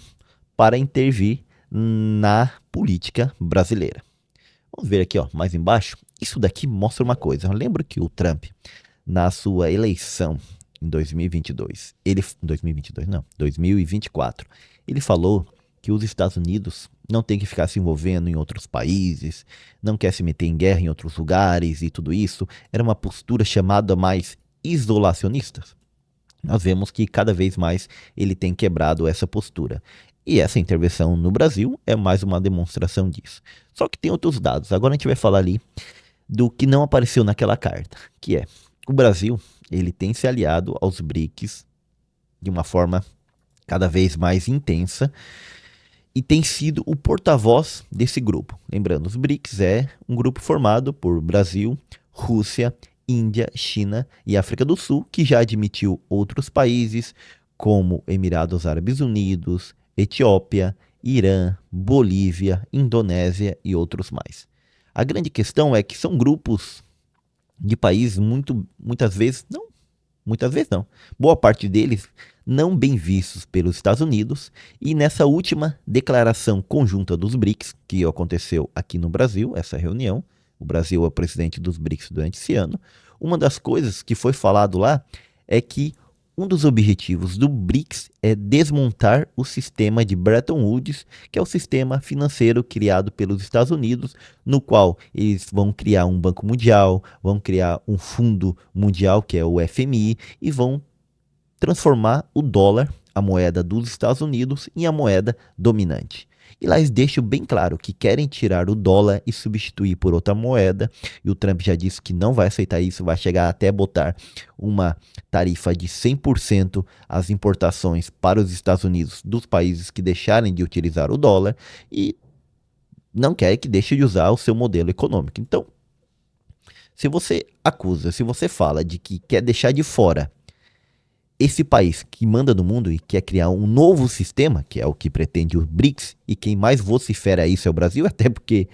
para intervir na política brasileira. Vamos ver aqui, ó, mais embaixo. Isso daqui mostra uma coisa. Eu lembro que o Trump, na sua eleição em 2022, 2024, ele falou que os Estados Unidos não tem que ficar se envolvendo em outros países, não quer se meter em guerra em outros lugares e tudo isso. Era uma postura chamada mais isolacionista. Nós vemos que cada vez mais ele tem quebrado essa postura. E essa intervenção no Brasil é mais uma demonstração disso. Só que tem outros dados. Agora a gente vai falar ali do que não apareceu naquela carta, que é o Brasil, ele tem se aliado aos BRICS de uma forma cada vez mais intensa e tem sido o porta-voz desse grupo. Lembrando, os BRICS é um grupo formado por Brasil, Rússia, Índia, China e África do Sul, que já admitiu outros países como Emirados Árabes Unidos, Etiópia, Irã, Bolívia, Indonésia e outros mais. A grande questão é que são grupos de países muitas vezes não, boa parte deles não bem vistos pelos Estados Unidos, e nessa última declaração conjunta dos BRICS, que aconteceu aqui no Brasil, essa reunião, o Brasil é o presidente dos BRICS durante esse ano, uma das coisas que foi falado lá é que um dos objetivos do BRICS é desmontar o sistema de Bretton Woods, que é o sistema financeiro criado pelos Estados Unidos, no qual eles vão criar um Banco Mundial, vão criar um Fundo Mundial, que é o FMI, e vão transformar o dólar, a moeda dos Estados Unidos, em a moeda dominante. E lá eles deixam bem claro que querem tirar o dólar e substituir por outra moeda. E o Trump já disse que não vai aceitar isso, vai chegar até botar uma tarifa de 100% às importações para os Estados Unidos dos países que deixarem de utilizar o dólar e não quer que deixe de usar o seu modelo econômico. Então, se você acusa, se você fala de que quer deixar de fora esse país que manda no mundo e quer criar um novo sistema, que é o que pretende o BRICS, e quem mais vocifera isso é o Brasil, até porque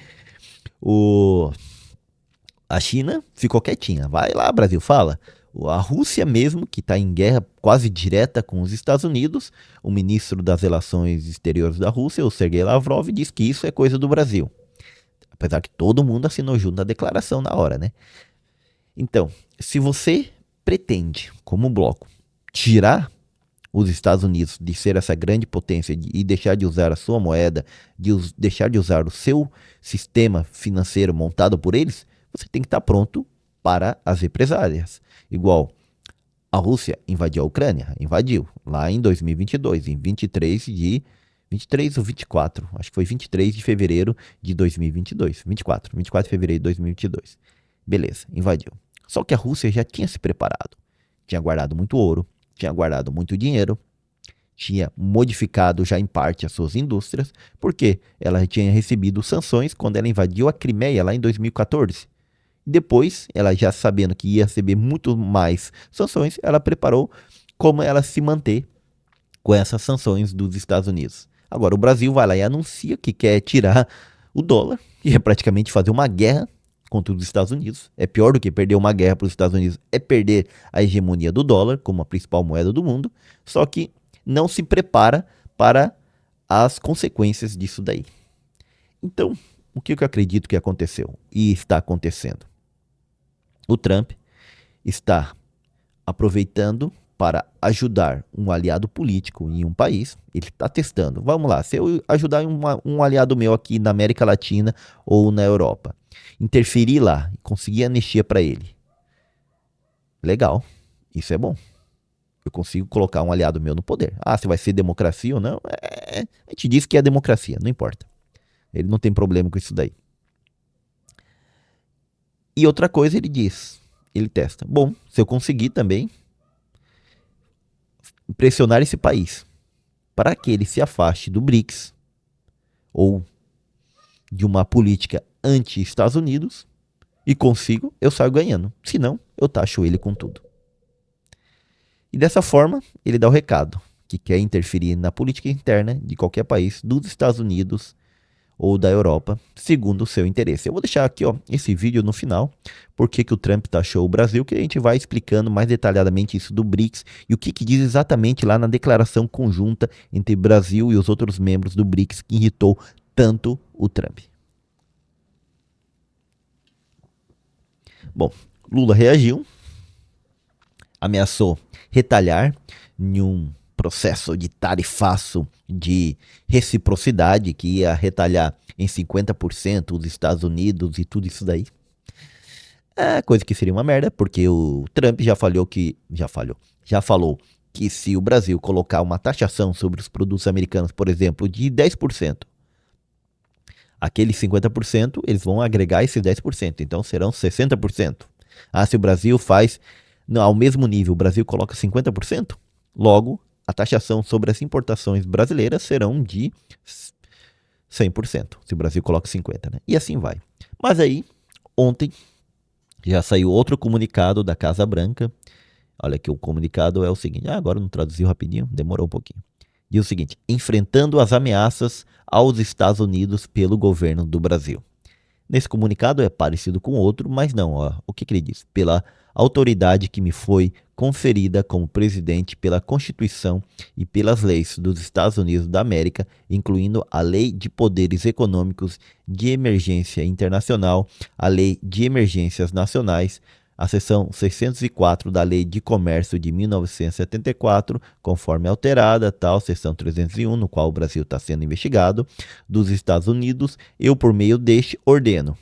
a China ficou quietinha. Vai lá, Brasil, fala. A Rússia mesmo, que está em guerra quase direta com os Estados Unidos, o ministro das Relações Exteriores da Rússia, o Sergei Lavrov, diz que isso é coisa do Brasil. Apesar que todo mundo assinou junto na declaração na hora, né? Então, se você pretende, como bloco, tirar os Estados Unidos de ser essa grande potência e deixar de usar a sua moeda, deixar de usar o seu sistema financeiro montado por eles, você tem que estar pronto para as represálias. Igual a Rússia invadiu a Ucrânia, invadiu lá em 2022, em 23 ou 24, acho que foi 23 de fevereiro de 2022, 24 de fevereiro de 2022. Beleza, invadiu. Só que a Rússia já tinha se preparado, tinha guardado muito ouro, tinha guardado muito dinheiro, tinha modificado já em parte as suas indústrias, porque ela tinha recebido sanções quando ela invadiu a Crimeia lá em 2014. Depois, ela já sabendo que ia receber muito mais sanções, ela preparou como ela se manter com essas sanções dos Estados Unidos. Agora, o Brasil vai lá e anuncia que quer tirar o dólar, e é praticamente fazer uma guerra contra os Estados Unidos. É pior do que perder uma guerra para os Estados Unidos, é perder a hegemonia do dólar como a principal moeda do mundo, só que não se prepara para as consequências disso daí. Então, o que eu acredito que aconteceu e está acontecendo? O Trump está aproveitando para ajudar um aliado político em um país. Ele está testando. Vamos lá, se eu ajudar um aliado meu aqui na América Latina ou na Europa, interferir lá e conseguir anistia para ele, legal, isso é bom. Eu consigo colocar um aliado meu no poder. Ah, se vai ser democracia ou não, a gente diz que é democracia, não importa. Ele não tem problema com isso daí. E outra coisa ele diz, ele testa. Bom, se eu conseguir também pressionar esse país para que ele se afaste do BRICS ou de uma política anti-Estados Unidos e consigo, eu saio ganhando. Se não, eu taxo ele com tudo. E dessa forma, ele dá o recado que quer interferir na política interna de qualquer país dos Estados Unidos ou da Europa, segundo o seu interesse. Eu vou deixar aqui esse vídeo no final, porque que o Trump taxou o Brasil, que a gente vai explicando mais detalhadamente isso do BRICS e o que diz exatamente lá na declaração conjunta entre Brasil e os outros membros do BRICS que irritou tanto o Trump. Bom, Lula reagiu, ameaçou retalhar em um processo de tarifaço de reciprocidade que ia retalhar em 50% os Estados Unidos e tudo isso daí. É coisa que seria uma merda, porque o Trump já falou que se o Brasil colocar uma taxação sobre os produtos americanos, por exemplo, de 10%, aqueles 50%, eles vão agregar esses 10%, então serão 60%. Se o Brasil faz ao mesmo nível, o Brasil coloca 50%, logo a taxação sobre as importações brasileiras serão de 100%, se o Brasil coloca 50%, né? E assim vai. Mas aí, ontem, já saiu outro comunicado da Casa Branca. Olha aqui, o comunicado é o seguinte, agora não traduziu rapidinho, demorou um pouquinho. Diz o seguinte: enfrentando as ameaças aos Estados Unidos pelo governo do Brasil. Nesse comunicado é parecido com outro, mas não, o que ele diz? Pela autoridade que me foi conferida como presidente pela Constituição e pelas leis dos Estados Unidos da América, incluindo a Lei de Poderes Econômicos de Emergência Internacional, a Lei de Emergências Nacionais, a seção 604 da Lei de Comércio de 1974, conforme alterada, tal, seção 301, no qual o Brasil está sendo investigado, dos Estados Unidos, eu, por meio deste, ordeno.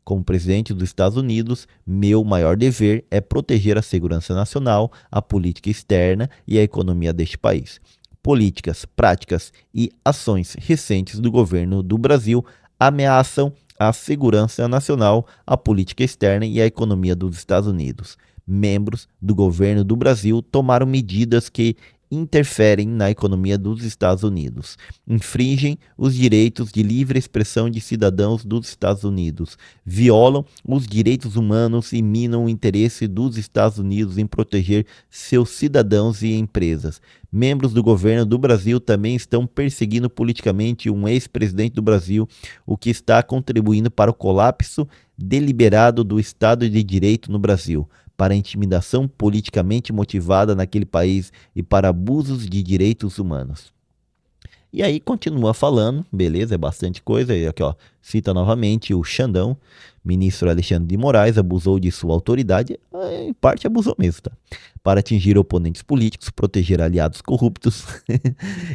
Como presidente dos Estados Unidos, meu maior dever é proteger a segurança nacional, a política externa e a economia deste país. Políticas, práticas e ações recentes do governo do Brasil ameaçam a segurança nacional, a política externa e a economia dos Estados Unidos. Membros do governo do Brasil tomaram medidas que interferem na economia dos Estados Unidos, infringem os direitos de livre expressão de cidadãos dos Estados Unidos, violam os direitos humanos e minam o interesse dos Estados Unidos em proteger seus cidadãos e empresas. Membros do governo do Brasil também estão perseguindo politicamente um ex-presidente do Brasil, o que está contribuindo para o colapso deliberado do Estado de Direito no Brasil, para intimidação politicamente motivada naquele país e para abusos de direitos humanos. E aí continua falando, beleza, é bastante coisa, e aqui cita novamente o Xandão, ministro Alexandre de Moraes, abusou de sua autoridade, em parte abusou mesmo, tá? Para atingir oponentes políticos, proteger aliados corruptos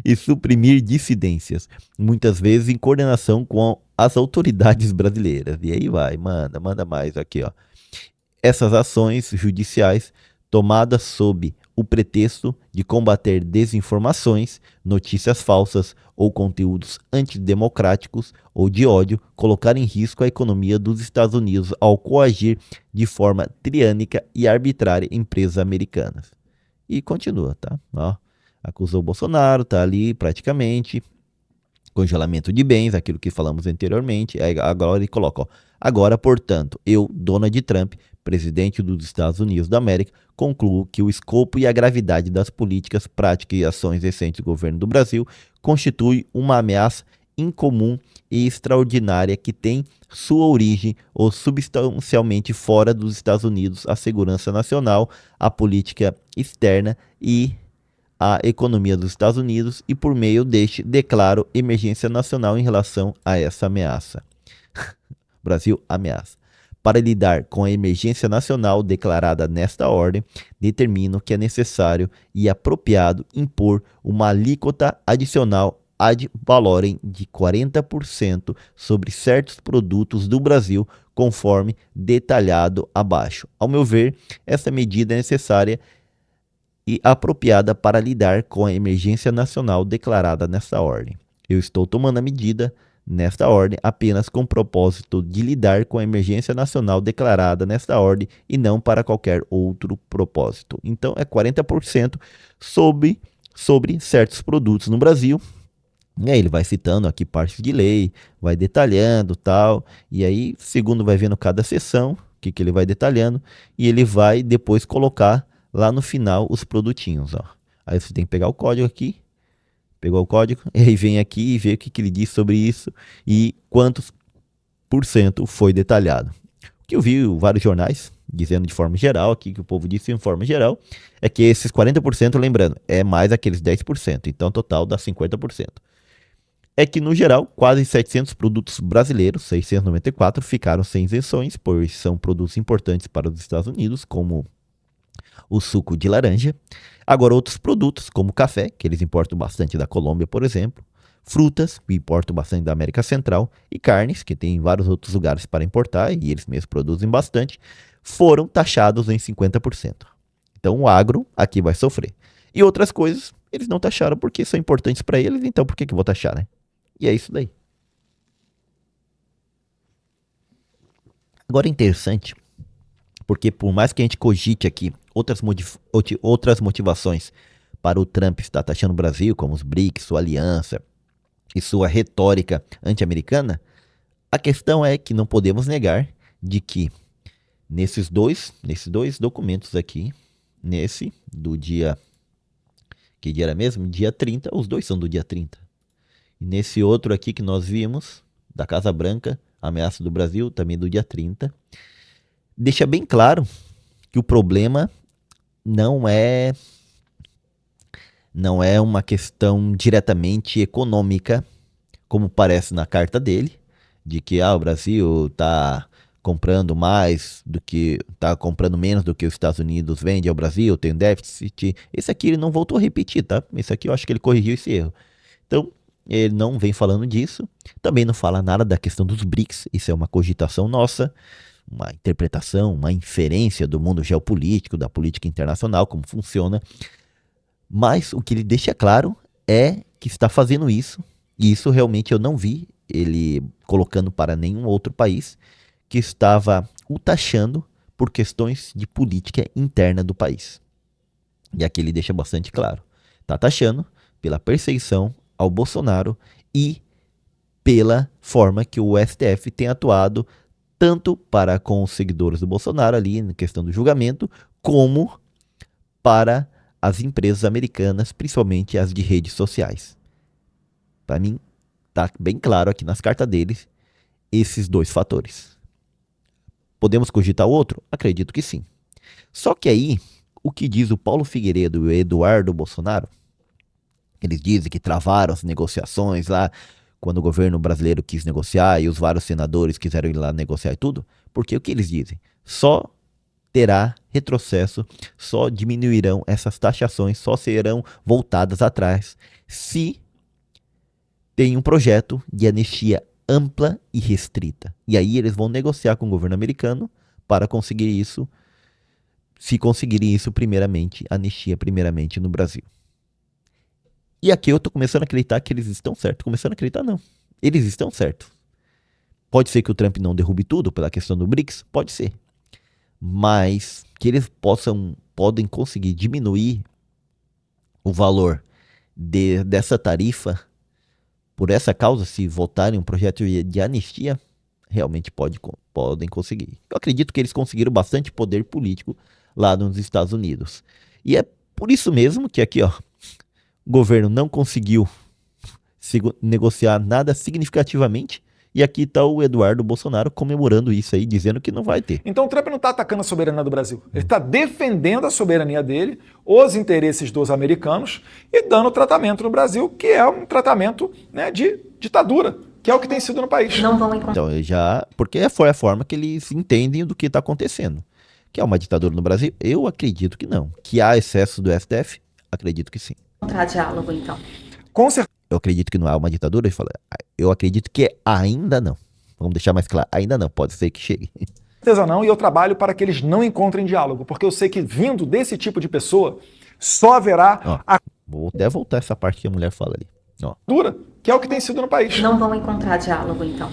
e suprimir dissidências, muitas vezes em coordenação com as autoridades brasileiras. E aí vai, manda mais aqui, Essas ações judiciais, tomadas sob o pretexto de combater desinformações, notícias falsas ou conteúdos antidemocráticos ou de ódio, colocar em risco a economia dos Estados Unidos ao coagir de forma tirânica e arbitrária empresas americanas. E continua, tá? Acusou o Bolsonaro, tá ali praticamente, congelamento de bens, aquilo que falamos anteriormente. Aí agora ele coloca, agora, portanto, eu, Donald Trump, presidente dos Estados Unidos da América, concluo que o escopo e a gravidade das políticas, práticas e ações recentes do governo do Brasil constitui uma ameaça incomum e extraordinária que tem sua origem ou substancialmente fora dos Estados Unidos à segurança nacional, à política externa e à economia dos Estados Unidos, e por meio deste declaro emergência nacional em relação a essa ameaça. Brasil ameaça. Para lidar com a emergência nacional declarada nesta ordem, determino que é necessário e apropriado impor uma alíquota adicional ad valorem de 40% sobre certos produtos do Brasil, conforme detalhado abaixo. Ao meu ver, essa medida é necessária e apropriada para lidar com a emergência nacional declarada nesta ordem. Eu estou tomando a medida nesta ordem apenas com o propósito de lidar com a emergência nacional declarada nesta ordem e não para qualquer outro propósito. Então é 40% sobre certos produtos no Brasil. E aí ele vai citando aqui partes de lei, vai detalhando tal, e aí segundo vai vendo cada seção, o que ele vai detalhando, e ele vai depois colocar lá no final os produtinhos, ó. Aí você tem que pegar o código aqui, pegou o código, e aí vem aqui e vê o que ele diz sobre isso e quantos por cento foi detalhado. O que eu vi em vários jornais dizendo de forma geral, aqui que o povo disse em forma geral, é que esses 40%, lembrando, é mais aqueles 10%, então total dá 50%. É que, no geral, quase 700 produtos brasileiros, 694, ficaram sem isenções, pois são produtos importantes para os Estados Unidos, como o suco de laranja. Agora, outros produtos, como café, que eles importam bastante da Colômbia, por exemplo, frutas, que importam bastante da América Central, e carnes, que tem vários outros lugares para importar, e eles mesmos produzem bastante, foram taxados em 50%. Então, o agro aqui vai sofrer. E outras coisas, eles não taxaram porque são importantes para eles, então por que eu vou taxar, né? E é isso daí. Agora é interessante, porque por mais que a gente cogite aqui outras motivações para o Trump estar taxando o Brasil, como os BRICS, sua aliança e sua retórica anti-americana, a questão é que não podemos negar de que nesses dois documentos aqui, nesse do dia, que dia era mesmo? Dia 30, os dois são do dia 30. E nesse outro aqui que nós vimos, da Casa Branca, Ameaça do Brasil, também do dia 30, deixa bem claro que o problema não é uma questão diretamente econômica, como parece na carta dele, de que o Brasil está comprando mais do que está comprando menos do que os Estados Unidos vende ao Brasil, tem déficit. Esse aqui ele não voltou a repetir, tá? Esse aqui eu acho que ele corrigiu esse erro. Então, ele não vem falando disso. Também não fala nada da questão dos BRICS. Isso é uma cogitação nossa, uma interpretação, uma inferência do mundo geopolítico, da política internacional, como funciona. Mas o que ele deixa claro é que está fazendo isso, e isso realmente eu não vi ele colocando para nenhum outro país, que estava o taxando por questões de política interna do país. E aqui ele deixa bastante claro. Está taxando pela perseguição ao Bolsonaro e pela forma que o STF tem atuado tanto para com os seguidores do Bolsonaro ali na questão do julgamento, como para as empresas americanas, principalmente as de redes sociais. Para mim, está bem claro aqui nas cartas deles esses dois fatores. Podemos cogitar outro? Acredito que sim. Só que aí, o que diz o Paulo Figueiredo e o Eduardo Bolsonaro, eles dizem que travaram as negociações lá, quando o governo brasileiro quis negociar e os vários senadores quiseram ir lá negociar e tudo, porque o que eles dizem? Só terá retrocesso, só diminuirão essas taxações, só serão voltadas atrás se tem um projeto de anistia ampla e restrita. E aí eles vão negociar com o governo americano para conseguir isso, se conseguirem isso primeiramente, anistia primeiramente no Brasil. E aqui eu tô começando a acreditar que eles estão certos. Começando a acreditar, não. Eles estão certos. Pode ser que o Trump não derrube tudo pela questão do BRICS? Pode ser. Mas que eles podem conseguir diminuir o valor dessa tarifa por essa causa, se votarem um projeto de anistia, realmente podem conseguir. Eu acredito que eles conseguiram bastante poder político lá nos Estados Unidos. E é por isso mesmo que aqui, ó, o governo não conseguiu negociar nada significativamente. E aqui está o Eduardo Bolsonaro comemorando isso aí, dizendo que não vai ter. Então o Trump não está atacando a soberania do Brasil. Ele está defendendo a soberania dele, os interesses dos americanos e dando tratamento no Brasil, que é um tratamento, né, de ditadura, que é o que tem sido no país. Não vão encontrar. Então, porque foi a forma que eles entendem do que está acontecendo. Que é uma ditadura no Brasil? Eu acredito que não. Que há excesso do STF? Acredito que sim. Encontrar diálogo, então. Com certeza. Eu acredito que não há uma ditadura? Eu acredito que ainda não. Vamos deixar mais claro, ainda não, pode ser que chegue. Certeza não, e eu trabalho para que eles não encontrem diálogo, porque eu sei que vindo desse tipo de pessoa, só haverá Vou até voltar essa parte que a mulher fala ali. Dura, que é o que tem sido no país. Não vão encontrar diálogo, então.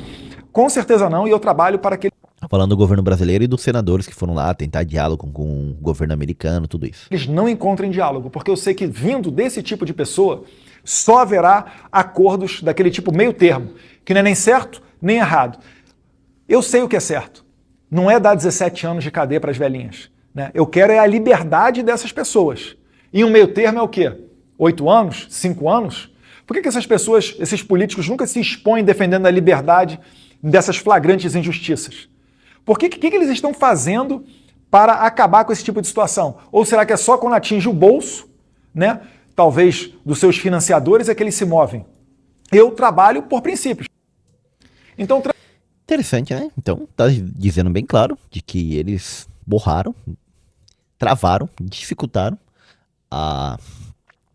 Com certeza não, e eu trabalho para que... Falando do governo brasileiro e dos senadores que foram lá tentar diálogo com o governo americano, tudo isso. Eles não encontrem diálogo, porque eu sei que vindo desse tipo de pessoa, só haverá acordos daquele tipo meio termo, que não é nem certo nem errado. Eu sei o que é certo. Não é dar 17 anos de cadeia para as velhinhas, né? Eu quero é a liberdade dessas pessoas. E um meio termo é o quê? 8 anos? 5 anos? Por que essas pessoas, esses políticos, nunca se expõem defendendo a liberdade dessas flagrantes injustiças? Por que eles estão fazendo para acabar com esse tipo de situação? Ou será que é só quando atinge o bolso, né, talvez dos seus financiadores, é que eles se movem? Eu trabalho por princípios. Então, Interessante, né? Então, tá dizendo bem claro de que eles borraram, travaram, dificultaram a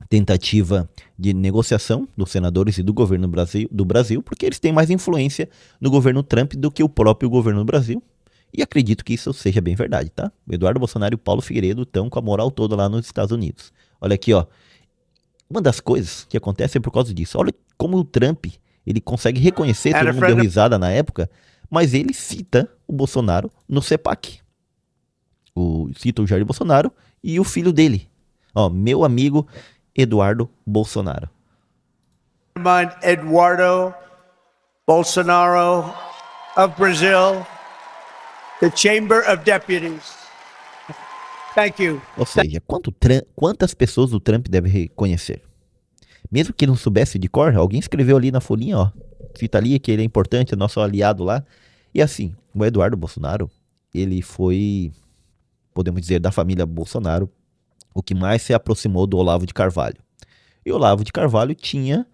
tentativa de negociação dos senadores e do governo do Brasil, porque eles têm mais influência no governo Trump do que o próprio governo do Brasil. E acredito que isso seja bem verdade, tá? O Eduardo Bolsonaro e o Paulo Figueiredo estão com a moral toda lá nos Estados Unidos. Olha aqui, ó. Uma das coisas que acontece é por causa disso. Olha como o Trump, ele consegue reconhecer, todo mundo deu risada na época, mas ele cita o Bolsonaro no CEPAC. Cita o Jair Bolsonaro e o filho dele. Ó, meu amigo Eduardo Bolsonaro. Eduardo Bolsonaro of Brazil, the Chamber of Deputies. Thank you. Ou seja, quantas pessoas o Trump deve reconhecer? Mesmo que não soubesse de cor, alguém escreveu ali na folhinha, ó. Cita ali que ele é importante, é nosso aliado lá. E assim, o Eduardo Bolsonaro, ele foi, podemos dizer, da família Bolsonaro, o que mais se aproximou do Olavo de Carvalho. E o Olavo de Carvalho tinha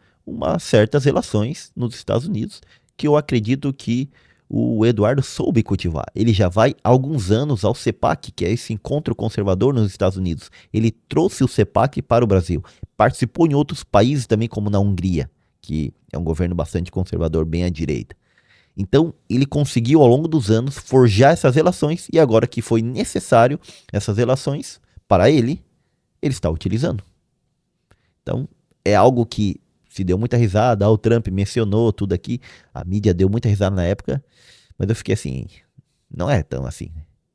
certas relações nos Estados Unidos que eu acredito que o Eduardo soube cultivar. Ele já vai há alguns anos ao CEPAC, que é esse encontro conservador nos Estados Unidos. Ele trouxe o CEPAC para o Brasil. Participou em outros países também, como na Hungria, que é um governo bastante conservador, bem à direita. Então, ele conseguiu ao longo dos anos forjar essas relações e agora que foi necessário essas relações para ele está utilizando. Então, é algo que se deu muita risada, o Trump mencionou tudo aqui, a mídia deu muita risada na época, mas eu fiquei assim, não é tão assim,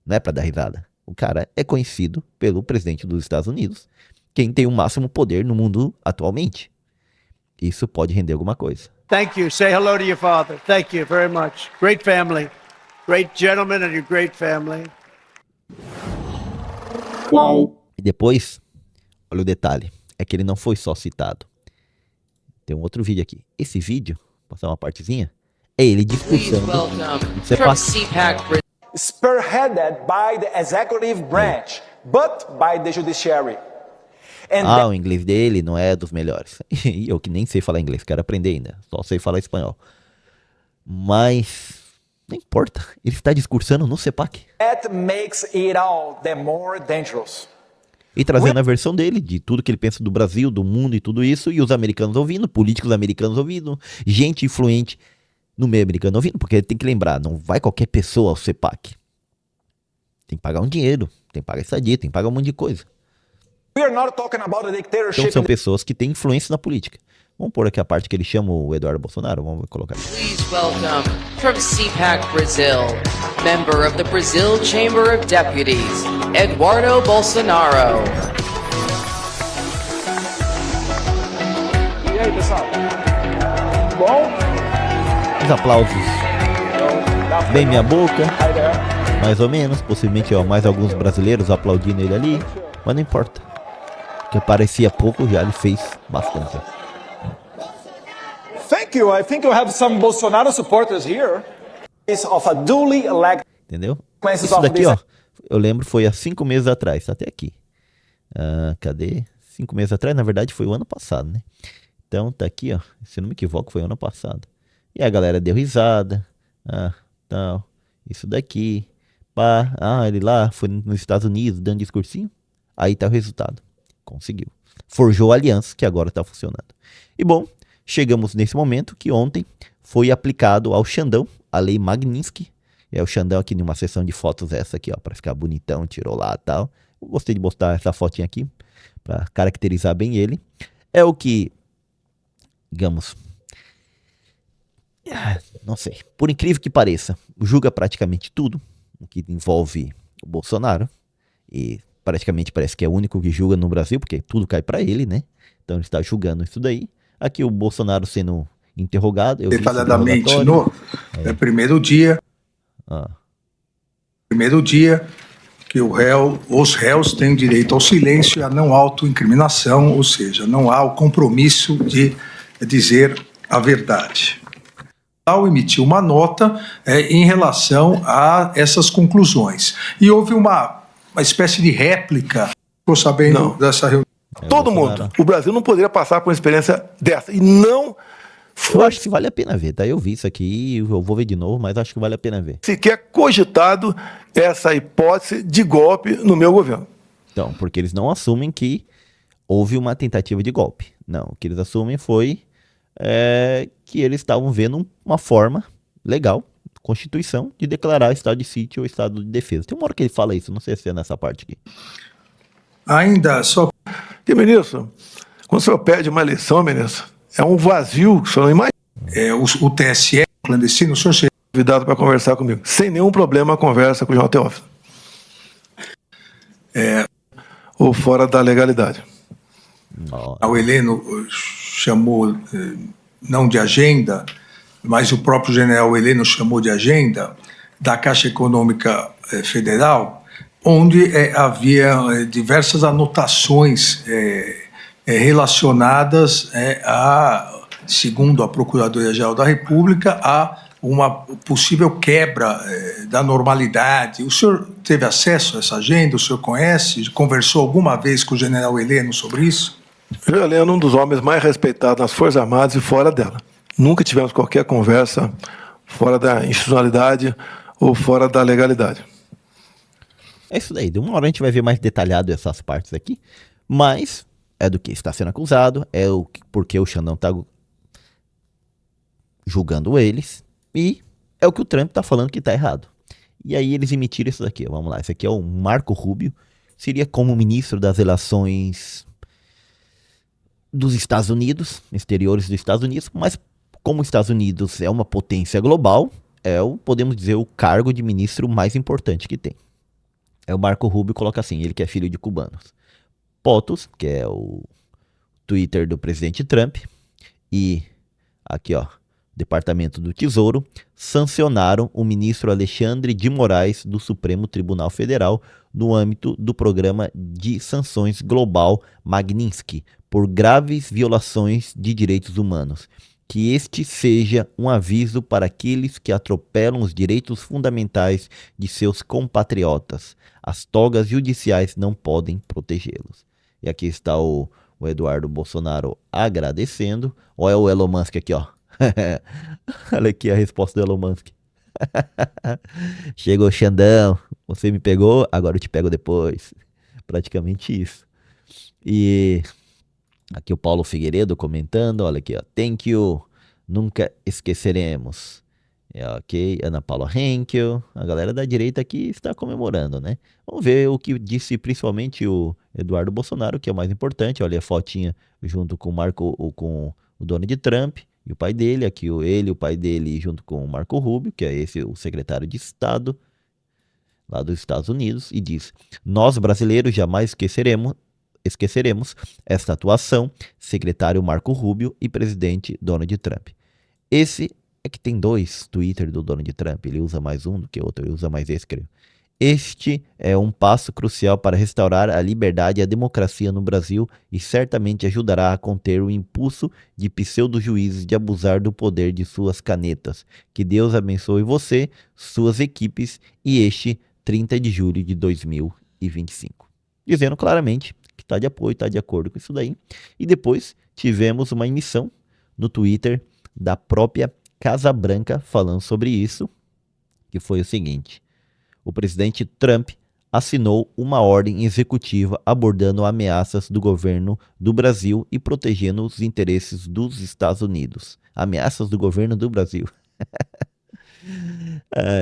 não é para dar risada. O cara é conhecido pelo presidente dos Estados Unidos, quem tem o máximo poder no mundo atualmente. Isso pode render alguma coisa. Thank you. Say hello to your father. Thank you very much. Great family. Great gentleman and your great family. Uau. E depois, olha o detalhe, é que ele não foi só citado. Tem um outro vídeo aqui. Esse vídeo, vou passar uma partezinha, é ele discursando. Spearheaded by the executive branch, but by the judiciary. O inglês dele não é dos melhores. E eu que nem sei falar inglês, quero aprender ainda. Só sei falar espanhol. Mas não importa, ele está discursando no CEPAC. That makes it all the more dangerous. E trazendo a versão dele, de tudo que ele pensa do Brasil, do mundo e tudo isso, e os americanos ouvindo, políticos americanos ouvindo, gente influente no meio americano ouvindo, porque tem que lembrar, não vai qualquer pessoa ao CEPAC. Tem que pagar um dinheiro, tem que pagar estadia, tem que pagar um monte de coisa. Então são pessoas que têm influência na política. Vamos pôr aqui a parte que ele chama o Eduardo Bolsonaro, vamos colocar aqui. Please welcome, from CPAC Brazil, member of the Brazil Chamber of Deputies, Eduardo Bolsonaro. E aí, pessoal? Bom? Os aplausos bem minha boca, mais ou menos, possivelmente ó, mais alguns brasileiros aplaudindo ele ali, mas não importa, porque parecia pouco, já ele fez bastante. Thank you. I think you have some Bolsonaro supporters here. Is of a duly elected. Entendeu? Isso daqui, ó, eu lembro foi há 5 meses atrás, tá até aqui. Cadê? 5 meses atrás, na verdade foi o ano passado, né? Então tá aqui, ó, se não me equivoco foi o ano passado. E a galera deu risada, tal, isso daqui, pá, ele lá foi nos Estados Unidos dando discursinho. Aí tá o resultado, conseguiu. Forjou a aliança que agora tá funcionando. E bom, chegamos nesse momento que ontem foi aplicado ao Xandão, a lei Magnitsky. O Xandão aqui numa sessão de fotos essa aqui, ó, para ficar bonitão, tirou lá e tal. Eu gostei de botar essa fotinha aqui para caracterizar bem ele. É o que, digamos, não sei, por incrível que pareça, julga praticamente tudo o que envolve o Bolsonaro. E praticamente parece que é o único que julga no Brasil, porque tudo cai pra ele, né? Então ele está julgando isso daí. Aqui o Bolsonaro sendo interrogado. Eu vi esse Detalhadamente interrogatório. no primeiro dia Ah, que os réus têm direito ao silêncio e à não autoincriminação, ou seja, não há o compromisso de dizer a verdade. Ao emitiu uma nota em relação a essas conclusões. E houve uma espécie de réplica, estou sabendo dessa reunião. Todo mundo. O Brasil não poderia passar por uma experiência dessa. E não eu foi acho que vale a pena ver, tá? Eu vi isso aqui, eu vou ver de novo, mas acho que vale a pena ver. sequer cogitado essa hipótese de golpe no meu governo. Então, porque eles não assumem que houve uma tentativa de golpe. Não, o que eles assumem foi que eles estavam vendo uma forma legal, Constituição, de declarar estado de sítio ou estado de defesa. Tem uma hora que ele fala isso, não sei se é nessa parte aqui. Ainda só E, ministro, quando o senhor pede uma eleição, ministro, é um vazio que o senhor não imagina. o TSE clandestino, o senhor se Convidado para conversar comigo. Sem nenhum problema, conversa com o João Teófilo. Ou fora da legalidade. o Heleno chamou não de agenda, mas o próprio general Heleno chamou de agenda da Caixa Econômica Federal, onde havia diversas anotações relacionadas segundo a Procuradoria-Geral da República, a uma possível quebra da normalidade. O senhor teve acesso a essa agenda? O senhor conhece? Conversou alguma vez com o general Heleno sobre isso? O Heleno é um dos homens mais respeitados nas Forças Armadas e fora dela. Nunca tivemos qualquer conversa fora da institucionalidade ou fora da legalidade. É isso daí, de uma hora a gente vai ver mais detalhado essas partes aqui, mas é do que está sendo acusado, porque o Xandão está julgando eles, e é o que o Trump está falando que está errado. E aí eles emitiram isso daqui, vamos lá, esse aqui é o Marco Rubio, seria como ministro das relações dos Estados Unidos, exteriores dos Estados Unidos, mas como os Estados Unidos é uma potência global, podemos dizer, o cargo de ministro mais importante que tem. O Marco Rubio coloca assim, ele que é filho de cubanos. POTUS, que é o Twitter do presidente Trump, e aqui ó, Departamento do Tesouro, sancionaram o ministro Alexandre de Moraes do Supremo Tribunal Federal no âmbito do programa de sanções global Magnitsky por graves violações de direitos humanos. Que este seja um aviso para aqueles que atropelam os direitos fundamentais de seus compatriotas. As togas judiciais não podem protegê-los. E aqui está o Eduardo Bolsonaro agradecendo. Olha o Elon Musk aqui, ó. Olha aqui a resposta do Elon Musk. Chegou Xandão, você me pegou, agora eu te pego depois. Praticamente isso. E aqui o Paulo Figueiredo comentando, olha aqui, ó. Thank you, nunca esqueceremos. Ok, Ana Paula Henkel, a galera da direita aqui está comemorando, né? Vamos ver o que disse principalmente o Eduardo Bolsonaro, que é o mais importante. Olha a fotinha junto com o Donald Trump e o pai dele, aqui o pai dele junto com o Marco Rubio, que é o secretário de Estado lá dos Estados Unidos, e diz: nós brasileiros jamais esqueceremos esta atuação, secretário Marco Rubio e presidente Donald Trump. Esse é que tem dois Twitter do Donald Trump, ele usa mais um do que outro, ele usa mais esse, creio. Este é um passo crucial para restaurar a liberdade e a democracia no Brasil e certamente ajudará a conter o impulso de pseudo-juízes de abusar do poder de suas canetas. Que Deus abençoe você, suas equipes e este 30 de julho de 2025. Dizendo claramente que está de apoio, está de acordo com isso daí. E depois tivemos uma emissão no Twitter da própria Casa Branca falando sobre isso, que foi o seguinte: o presidente Trump assinou uma ordem executiva abordando ameaças do governo do Brasil e protegendo os interesses dos Estados Unidos. Ameaças do governo do Brasil.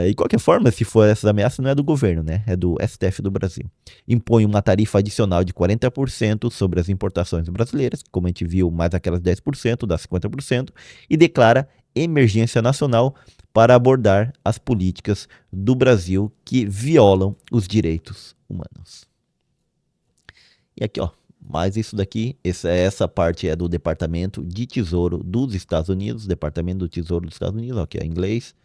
De qualquer forma, se for essas ameaças, não é do governo, né? É do STF do Brasil. Impõe uma tarifa adicional de 40% sobre as importações brasileiras, como a gente viu, mais aquelas 10%, dá 50%, e declara emergência nacional para abordar as políticas do Brasil que violam os direitos humanos. E aqui, ó, mais isso daqui, essa parte é do Departamento de Tesouro dos Estados Unidos, Departamento do Tesouro dos Estados Unidos, aqui é inglês,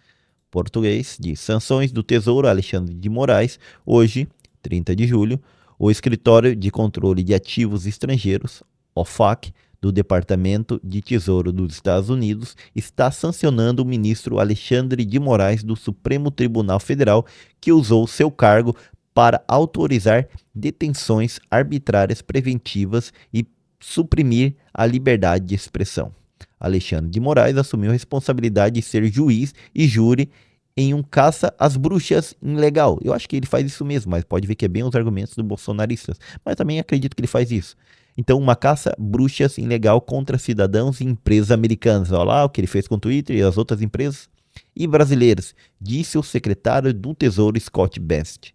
português, de sanções do Tesouro Alexandre de Moraes. Hoje, 30 de julho, o Escritório de Controle de Ativos Estrangeiros, OFAC, do Departamento de Tesouro dos Estados Unidos, está sancionando o ministro Alexandre de Moraes do Supremo Tribunal Federal, que usou seu cargo para autorizar detenções arbitrárias preventivas e suprimir a liberdade de expressão. Alexandre de Moraes assumiu a responsabilidade de ser juiz e júri em um caça às bruxas ilegal. Eu acho que ele faz isso mesmo, mas pode ver que é bem os argumentos dos bolsonaristas. Mas também acredito que ele faz isso. Então, uma caça bruxas ilegal contra cidadãos e empresas americanas. Olha lá o que ele fez com o Twitter e as outras empresas. E brasileiras, disse o secretário do Tesouro Scott Best.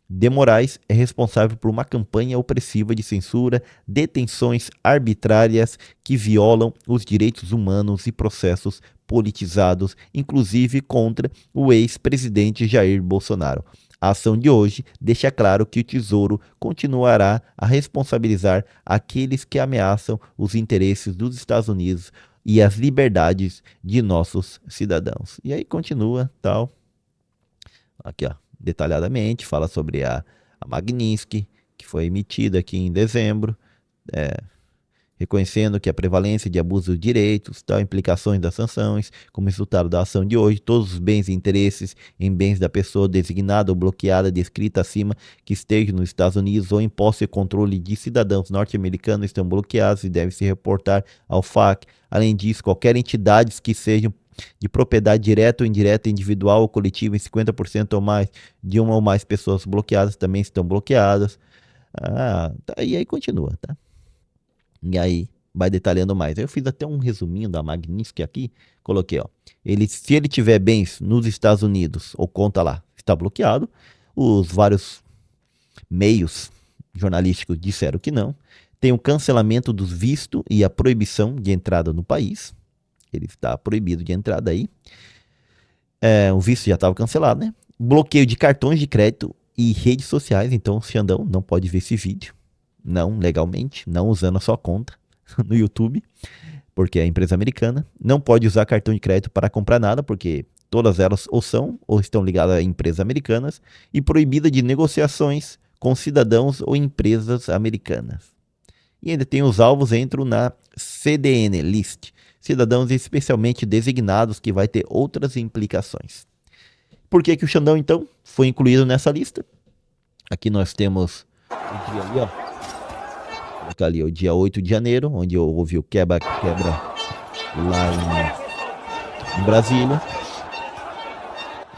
De Moraes é responsável por uma campanha opressiva de censura, detenções arbitrárias que violam os direitos humanos e processos politizados, inclusive contra o ex-presidente Jair Bolsonaro. A ação de hoje deixa claro que o Tesouro continuará a responsabilizar aqueles que ameaçam os interesses dos Estados Unidos e as liberdades de nossos cidadãos. E aí continua, tal. Aqui, ó, detalhadamente, fala sobre a Magnitsky, que foi emitida aqui em dezembro, reconhecendo que a prevalência de abuso de direitos, tal, implicações das sanções, como resultado da ação de hoje, todos os bens e interesses em bens da pessoa designada ou bloqueada, descrita acima, que estejam nos Estados Unidos ou em posse e controle de cidadãos norte-americanos estão bloqueados e devem se reportar ao FAC. Além disso, qualquer entidades que sejam de propriedade direta ou indireta, individual ou coletiva, em 50% ou mais de uma ou mais pessoas bloqueadas também estão bloqueadas. E aí continua, tá? E aí vai detalhando mais. Eu fiz até um resuminho da Magnitsky aqui, coloquei, ó. Se ele tiver bens nos Estados Unidos, ou conta lá, está bloqueado. Os vários meios jornalísticos disseram que não. Tem o cancelamento dos vistos e a proibição de entrada no país. Ele está proibido de entrada aí. O visto já estava cancelado, né? Bloqueio de cartões de crédito e redes sociais. Então o Xandão não pode ver esse vídeo. Não legalmente, não usando a sua conta no YouTube, porque é empresa americana. Não pode usar cartão de crédito para comprar nada, porque todas elas ou são ou estão ligadas a empresas americanas. E proibida de negociações com cidadãos ou empresas americanas. E ainda tem os alvos, entram na CDN List, cidadãos especialmente designados, que vai ter outras implicações. Por que o Xandão, então, foi incluído nessa lista? Aqui nós temos o dia ali, ó. Tá ali, o dia 8 de janeiro, onde houve o quebra-quebra lá em Brasília.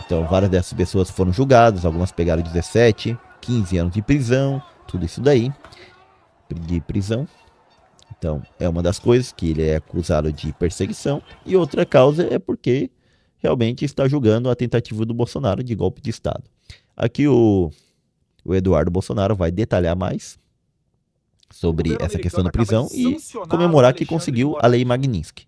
Então, várias dessas pessoas foram julgadas, algumas pegaram 17, 15 anos de prisão, tudo isso daí, de prisão. Então, é uma das coisas que ele é acusado de perseguição. E outra causa é porque realmente está julgando a tentativa do Bolsonaro de golpe de Estado. Aqui o Eduardo Bolsonaro vai detalhar mais sobre essa questão da prisão e comemorar que conseguiu a lei Magnitsky.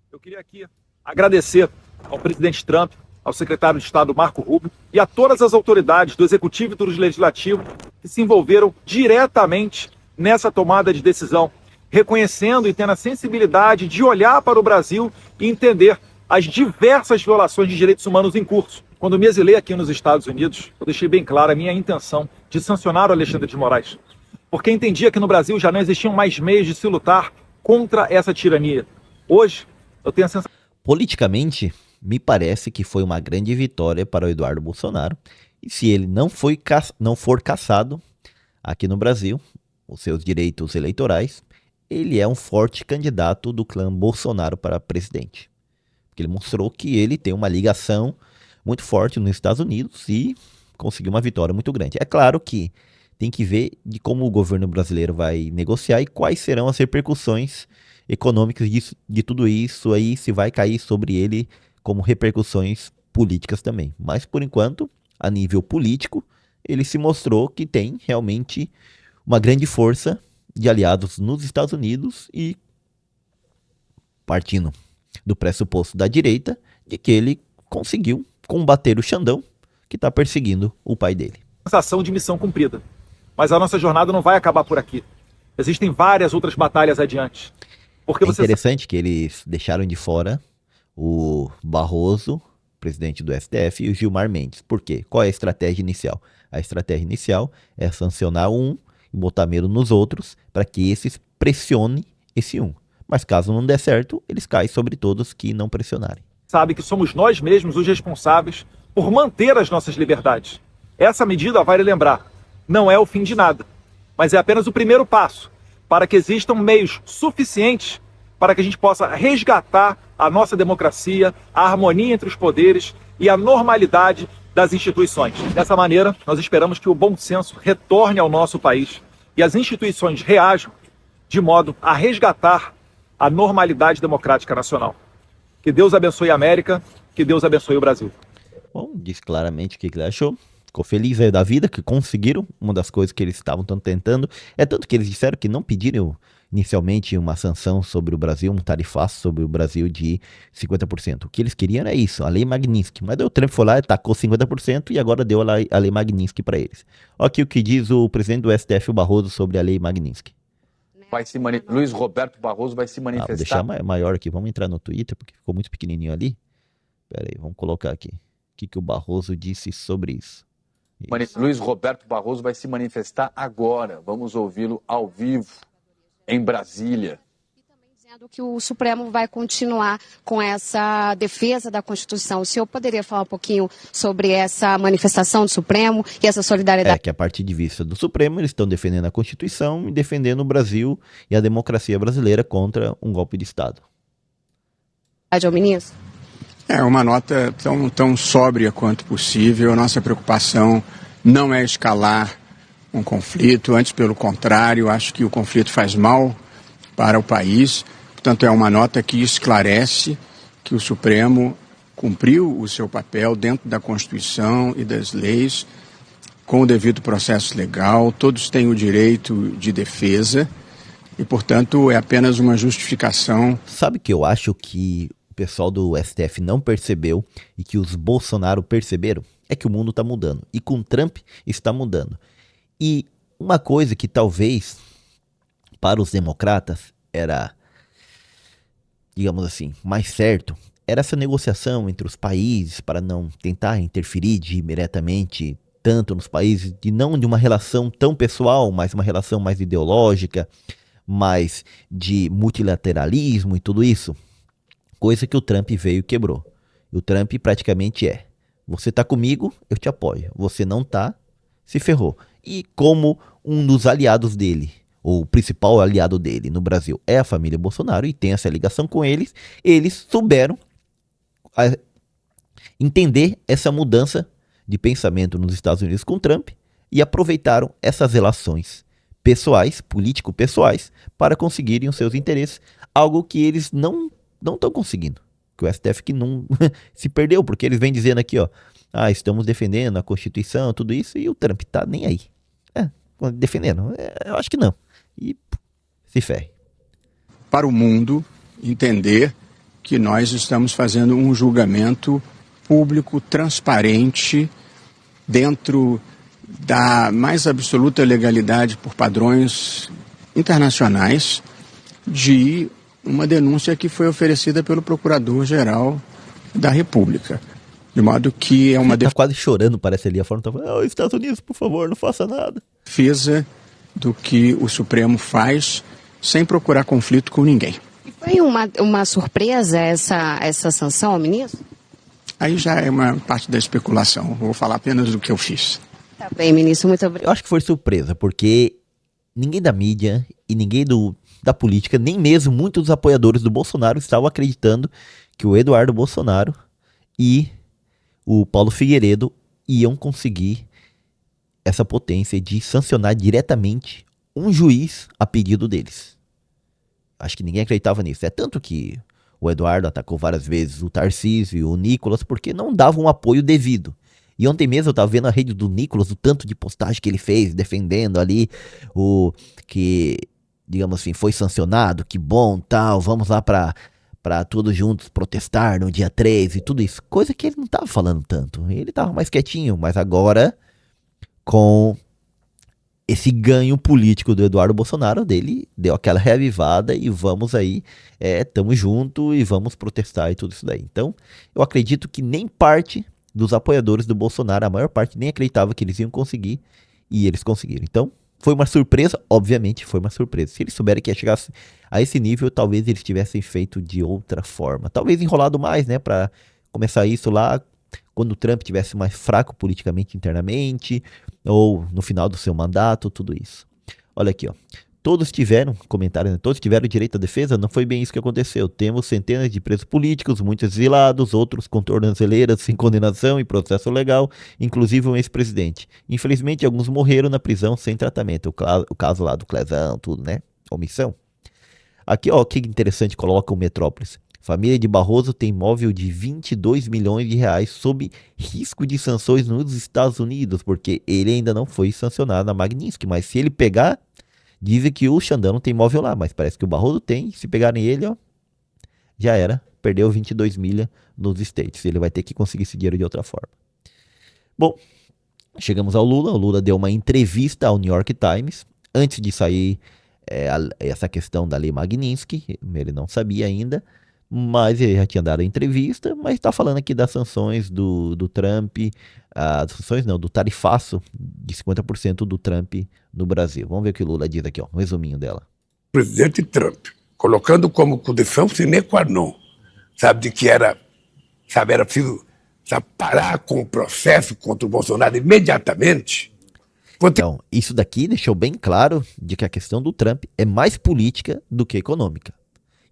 Eu queria aqui agradecer ao presidente Trump, ao secretário de Estado Marco Rubio e a todas as autoridades do Executivo e do Legislativo que se envolveram diretamente nessa tomada de decisão, reconhecendo e tendo a sensibilidade de olhar para o Brasil e entender as diversas violações de direitos humanos em curso. Quando me exilei aqui nos Estados Unidos, eu deixei bem clara a minha intenção de sancionar o Alexandre de Moraes, porque entendia que no Brasil já não existiam mais meios de se lutar contra essa tirania. Hoje, eu tenho a sensação... Politicamente, me parece que foi uma grande vitória para o Eduardo Bolsonaro. E se ele não for cassado aqui no Brasil, os seus direitos eleitorais, ele é um forte candidato do clã Bolsonaro para presidente. Porque ele mostrou que ele tem uma ligação muito forte nos Estados Unidos e conseguiu uma vitória muito grande. É claro que tem que ver de como o governo brasileiro vai negociar e quais serão as repercussões econômicas de tudo isso aí, se vai cair sobre ele como repercussões políticas também. Mas, por enquanto, a nível político, ele se mostrou que tem realmente uma grande força de aliados nos Estados Unidos e partindo do pressuposto da direita de que ele conseguiu combater o Xandão que está perseguindo o pai dele. Sensação de missão cumprida. Mas a nossa jornada não vai acabar por aqui. Existem várias outras batalhas adiante. Porque É interessante que eles deixaram de fora o Barroso, presidente do STF, e o Gilmar Mendes. Por quê? Qual é a estratégia inicial? A estratégia inicial é sancionar um e botar medo nos outros para que esses pressionem esse um. Mas caso não der certo, eles caem sobre todos que não pressionarem. Sabe que somos nós mesmos os responsáveis por manter as nossas liberdades. Essa medida, vale lembrar, não é o fim de nada, mas é apenas o primeiro passo para que existam meios suficientes para que a gente possa resgatar a nossa democracia, a harmonia entre os poderes e a normalidade das instituições. Dessa maneira, nós esperamos que o bom senso retorne ao nosso país e as instituições reajam de modo a resgatar a normalidade democrática nacional. Que Deus abençoe a América, que Deus abençoe o Brasil. Bom, disse claramente o que ele achou. Ficou feliz aí da vida, que conseguiram uma das coisas que eles estavam tentando. É tanto que eles disseram que não pediram inicialmente uma sanção sobre o Brasil, um tarifaço sobre o Brasil de 50%. O que eles queriam era isso, a lei Magnitsky. Mas daí o Trump foi lá e tacou 50% e agora deu a lei Magnitsky para eles. Olha aqui o que diz o presidente do STF, o Barroso, sobre a lei Magnitsky. Luiz Roberto Barroso vai se manifestar. Vou deixar maior aqui, vamos entrar no Twitter, porque ficou muito pequenininho ali. Pera aí, vamos colocar aqui. O que o Barroso disse sobre isso? Luiz Roberto Barroso vai se manifestar agora. Vamos ouvi-lo ao vivo, em Brasília. E também dizendo que o Supremo vai continuar com essa defesa da Constituição. O senhor poderia falar um pouquinho sobre essa manifestação do Supremo e essa solidariedade? É que a partir de vista do Supremo, eles estão defendendo a Constituição e defendendo o Brasil e a democracia brasileira contra um golpe de Estado. Ao ministro? É uma nota tão sóbria quanto possível. A nossa preocupação não é escalar um conflito, antes pelo contrário, acho que o conflito faz mal para o país. Portanto, é uma nota que esclarece que o Supremo cumpriu o seu papel dentro da Constituição e das leis, com o devido processo legal, todos têm o direito de defesa e, portanto, é apenas uma justificação. Sabe que eu acho que o pessoal do STF não percebeu e que os Bolsonaro perceberam? É que o mundo está mudando. E com Trump está mudando. E uma coisa que talvez para os democratas era, digamos assim, mais certo, era essa negociação entre os países para não tentar interferir diretamente tanto nos países, não de uma relação tão pessoal, mas uma relação mais ideológica, mais de multilateralismo e tudo isso. Coisa que o Trump veio e quebrou. E o Trump praticamente você tá comigo, eu te apoio. Você não tá, se ferrou. E como um dos aliados dele, ou o principal aliado dele no Brasil é a família Bolsonaro e tem essa ligação com eles, eles souberam entender essa mudança de pensamento nos Estados Unidos com Trump e aproveitaram essas relações pessoais, político-pessoais, para conseguirem os seus interesses, algo que eles não estão conseguindo. Que o STF que não se perdeu, porque eles vêm dizendo aqui, estamos defendendo a Constituição, tudo isso, e o Trump tá nem aí. Defendendo. Eu acho que não. E se ferre. Para o mundo entender que nós estamos fazendo um julgamento público, transparente, dentro da mais absoluta legalidade por padrões internacionais, de uma denúncia que foi oferecida pelo Procurador-Geral da República. De modo que é uma defesa. Tá quase chorando, parece ali, a forma tá falando, Estados Unidos, por favor, não faça nada. Defesa do que o Supremo faz sem procurar conflito com ninguém. Foi uma surpresa essa sanção, ministro? Aí já é uma parte da especulação. Vou falar apenas do que eu fiz. Tá bem, ministro, muito obrigado. Eu acho que foi surpresa, porque ninguém da mídia e ninguém da política, nem mesmo muitos dos apoiadores do Bolsonaro estavam acreditando que o Eduardo Bolsonaro e o Paulo Figueiredo iam conseguir essa potência de sancionar diretamente um juiz a pedido deles. Acho que ninguém acreditava nisso. É tanto que o Eduardo atacou várias vezes o Tarcísio e o Nicolas porque não davam um apoio devido. E ontem mesmo eu tava vendo a rede do Nicolas, o tanto de postagem que ele fez, defendendo ali o que, digamos assim, foi sancionado, que bom, tal, vamos lá para para todos juntos protestar no dia 13 e tudo isso. Coisa que ele não estava falando tanto. Ele estava mais quietinho, mas agora, com esse ganho político do Eduardo Bolsonaro, dele deu aquela reavivada e vamos aí, tamo junto e vamos protestar e tudo isso daí. Então, eu acredito que nem parte dos apoiadores do Bolsonaro, a maior parte nem acreditava que eles iam conseguir e eles conseguiram. Então, foi uma surpresa, obviamente foi uma surpresa. Se eles souberem que ia chegar a esse nível, talvez eles tivessem feito de outra forma. Talvez enrolado mais, né, para começar isso lá quando o Trump tivesse mais fraco politicamente internamente, ou no final do seu mandato, tudo isso. Olha aqui, ó. Todos tiveram, comentário, né? Todos tiveram direito à defesa, não foi bem isso que aconteceu. Temos centenas de presos políticos, muitos exilados, outros com tornozeleiras sem condenação e processo legal, inclusive um ex-presidente. Infelizmente, alguns morreram na prisão sem tratamento. O caso lá do Clezão, tudo, né? Omissão. Aqui, ó, que interessante, coloca o Metrópolis. Família de Barroso tem imóvel de 22 milhões de reais sob risco de sanções nos Estados Unidos, porque ele ainda não foi sancionado na Magnitsky, mas se ele pegar, dizem que o Xandão não tem imóvel lá, mas parece que o Barroso tem, se pegarem ele, ó, já era, perdeu 22 milha nos States, ele vai ter que conseguir esse dinheiro de outra forma. Bom, chegamos ao Lula, o Lula deu uma entrevista ao New York Times, antes de sair essa questão da lei Magnitsky, ele não sabia ainda, mas ele já tinha dado a entrevista, mas está falando aqui das sanções do Trump, sanções não, do tarifaço de 50% do Trump no Brasil. Vamos ver o que o Lula diz aqui, ó, um resuminho dela. Presidente Trump, colocando como condição sine qua non, sabe, de que era preciso, sabe, parar com o processo contra o Bolsonaro imediatamente. Então, isso daqui deixou bem claro de que a questão do Trump é mais política do que econômica.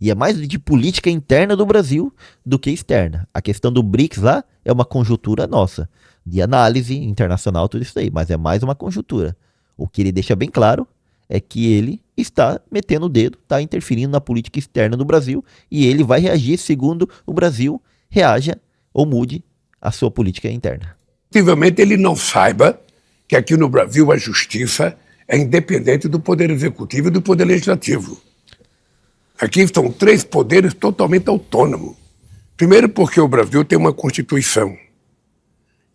E é mais de política interna do Brasil do que externa. A questão do BRICS lá é uma conjuntura nossa, de análise internacional, tudo isso aí, mas é mais uma conjuntura. O que ele deixa bem claro é que ele está metendo o dedo, está interferindo na política externa do Brasil e ele vai reagir segundo o Brasil reaja ou mude a sua política interna. Possivelmente ele não saiba que aqui no Brasil a justiça é independente do poder executivo e do poder legislativo. Aqui são três poderes totalmente autônomos. Primeiro porque o Brasil tem uma Constituição.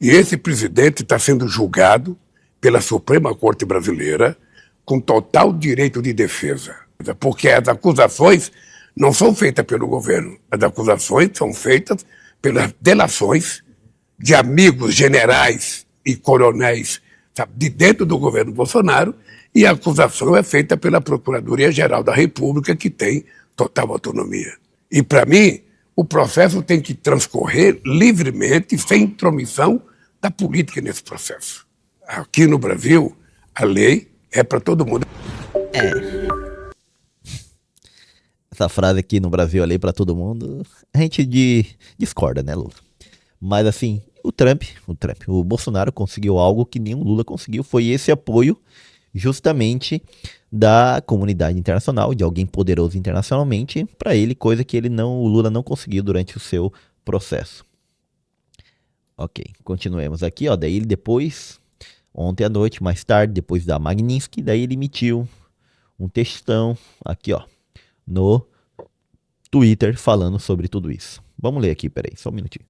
E esse presidente está sendo julgado pela Suprema Corte Brasileira com total direito de defesa. Porque as acusações não são feitas pelo governo. As acusações são feitas pelas delações de amigos generais e coronéis, sabe, de dentro do governo Bolsonaro, e a acusação é feita pela Procuradoria-Geral da República, que tem total autonomia. E, para mim, o processo tem que transcorrer livremente, sem intromissão da política nesse processo. Aqui no Brasil, a lei é para todo mundo. Essa frase aqui no Brasil, a lei para todo mundo, a gente discorda, né, Lula? Mas, assim, o Bolsonaro conseguiu algo que nem o Lula conseguiu, foi esse apoio justamente da comunidade internacional, de alguém poderoso internacionalmente, para ele, coisa que o Lula não conseguiu durante o seu processo. Ok, continuemos aqui, ó, daí ele depois, ontem à noite, mais tarde, depois da Magnitsky, daí ele emitiu um textão aqui, ó, no Twitter, falando sobre tudo isso. Vamos ler aqui, peraí, só um minutinho.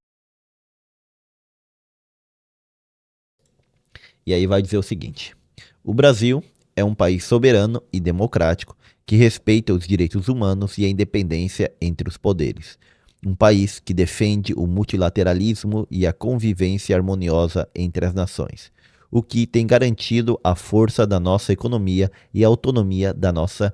E aí vai dizer o seguinte: o Brasil é um país soberano e democrático que respeita os direitos humanos e a independência entre os poderes. Um país que defende o multilateralismo e a convivência harmoniosa entre as nações, o que tem garantido a força da nossa economia e a autonomia da nossa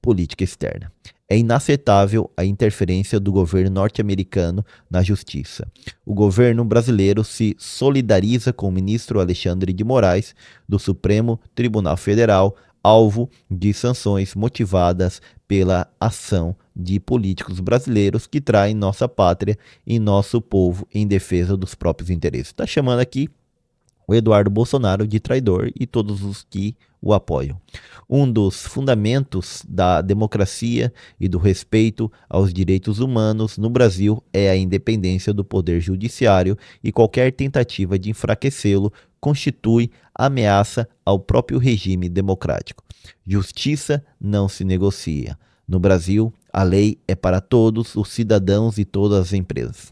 política externa. É inaceitável a interferência do governo norte-americano na justiça. O governo brasileiro se solidariza com o ministro Alexandre de Moraes, do Supremo Tribunal Federal, alvo de sanções motivadas pela ação de políticos brasileiros que traem nossa pátria e nosso povo em defesa dos próprios interesses. Está chamando aqui o Eduardo Bolsonaro de traidor e todos os que o apoiam. Um dos fundamentos da democracia e do respeito aos direitos humanos no Brasil é a independência do poder judiciário e qualquer tentativa de enfraquecê-lo constitui ameaça ao próprio regime democrático. Justiça não se negocia. No Brasil, a lei é para todos os cidadãos e todas as empresas.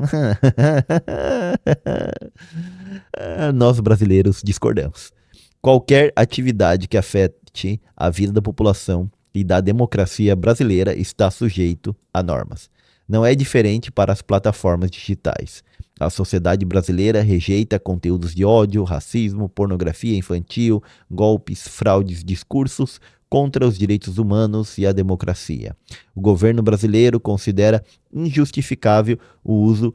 Nós brasileiros discordamos. Qualquer atividade que afete a vida da população e da democracia brasileira está sujeito a normas. Não é diferente para as plataformas digitais. A sociedade brasileira rejeita conteúdos de ódio, racismo, pornografia infantil, golpes, fraudes, discursos contra os direitos humanos e a democracia. O governo brasileiro considera injustificável o uso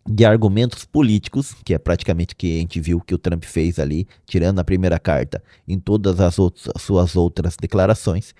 de argumentos políticos, que é praticamente o que a gente viu que o Trump fez ali, tirando a primeira carta, em todas as suas outras declarações.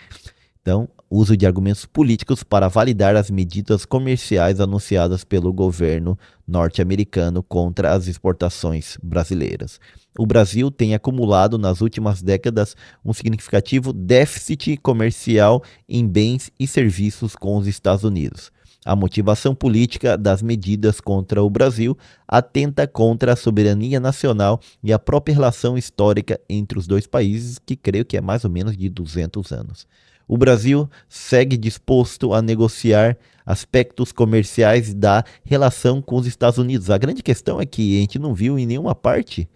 Então, uso de argumentos políticos para validar as medidas comerciais anunciadas pelo governo norte-americano contra as exportações brasileiras. O Brasil tem acumulado nas últimas décadas um significativo déficit comercial em bens e serviços com os Estados Unidos. A motivação política das medidas contra o Brasil atenta contra a soberania nacional e a própria relação histórica entre os dois países, que creio que é mais ou menos de 200 anos. O Brasil segue disposto a negociar aspectos comerciais da relação com os Estados Unidos. A grande questão é que a gente não viu em nenhuma parte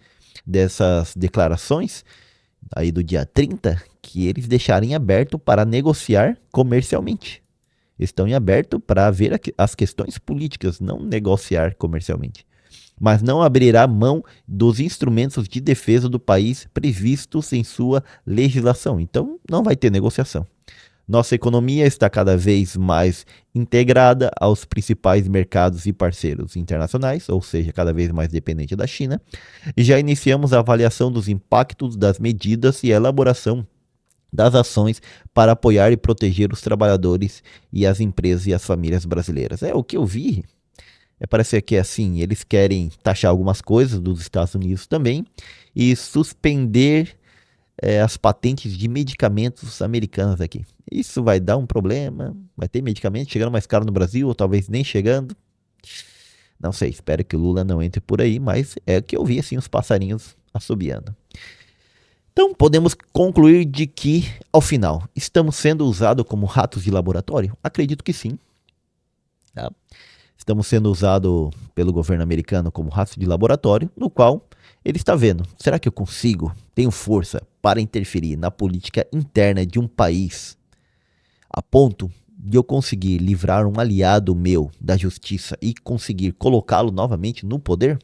dessas declarações, aí do dia 30, que eles deixarem aberto para negociar comercialmente. Estão em aberto para ver as questões políticas, não negociar comercialmente. Mas não abrirá mão dos instrumentos de defesa do país previstos em sua legislação. Então, não vai ter negociação. Nossa economia está cada vez mais integrada aos principais mercados e parceiros internacionais, ou seja, cada vez mais dependente da China. E já iniciamos a avaliação dos impactos das medidas e a elaboração das ações para apoiar e proteger os trabalhadores e as empresas e as famílias brasileiras. O que eu vi, parece que é assim, eles querem taxar algumas coisas dos Estados Unidos também e suspender as patentes de medicamentos americanos aqui. Isso vai dar um problema, vai ter medicamento chegando mais caro no Brasil, ou talvez nem chegando. Não sei, espero que o Lula não entre por aí, mas é o que eu vi, assim, os passarinhos assobiando. Então, podemos concluir de que, ao final, estamos sendo usados como ratos de laboratório? Acredito que sim. Tá? Estamos sendo usados pelo governo americano como ratos de laboratório, no qual ele está vendo, será que eu tenho força para interferir na política interna de um país a ponto de eu conseguir livrar um aliado meu da justiça e conseguir colocá-lo novamente no poder?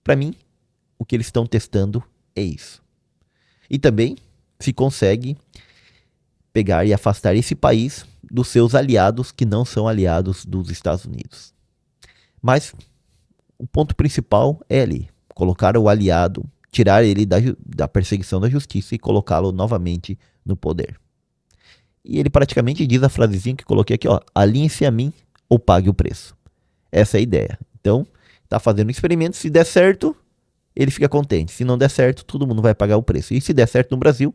Para mim, o que eles estão testando é isso. E também se consegue pegar e afastar esse país dos seus aliados que não são aliados dos Estados Unidos. Mas o ponto principal é ali, colocar o aliado, tirar ele da perseguição da justiça e colocá-lo novamente no poder. E ele praticamente diz a frasezinha que coloquei aqui, ó, alinhe-se a mim ou pague o preço. Essa é a ideia. Então, está fazendo um experimento, se der certo, ele fica contente. Se não der certo, todo mundo vai pagar o preço. E se der certo no Brasil,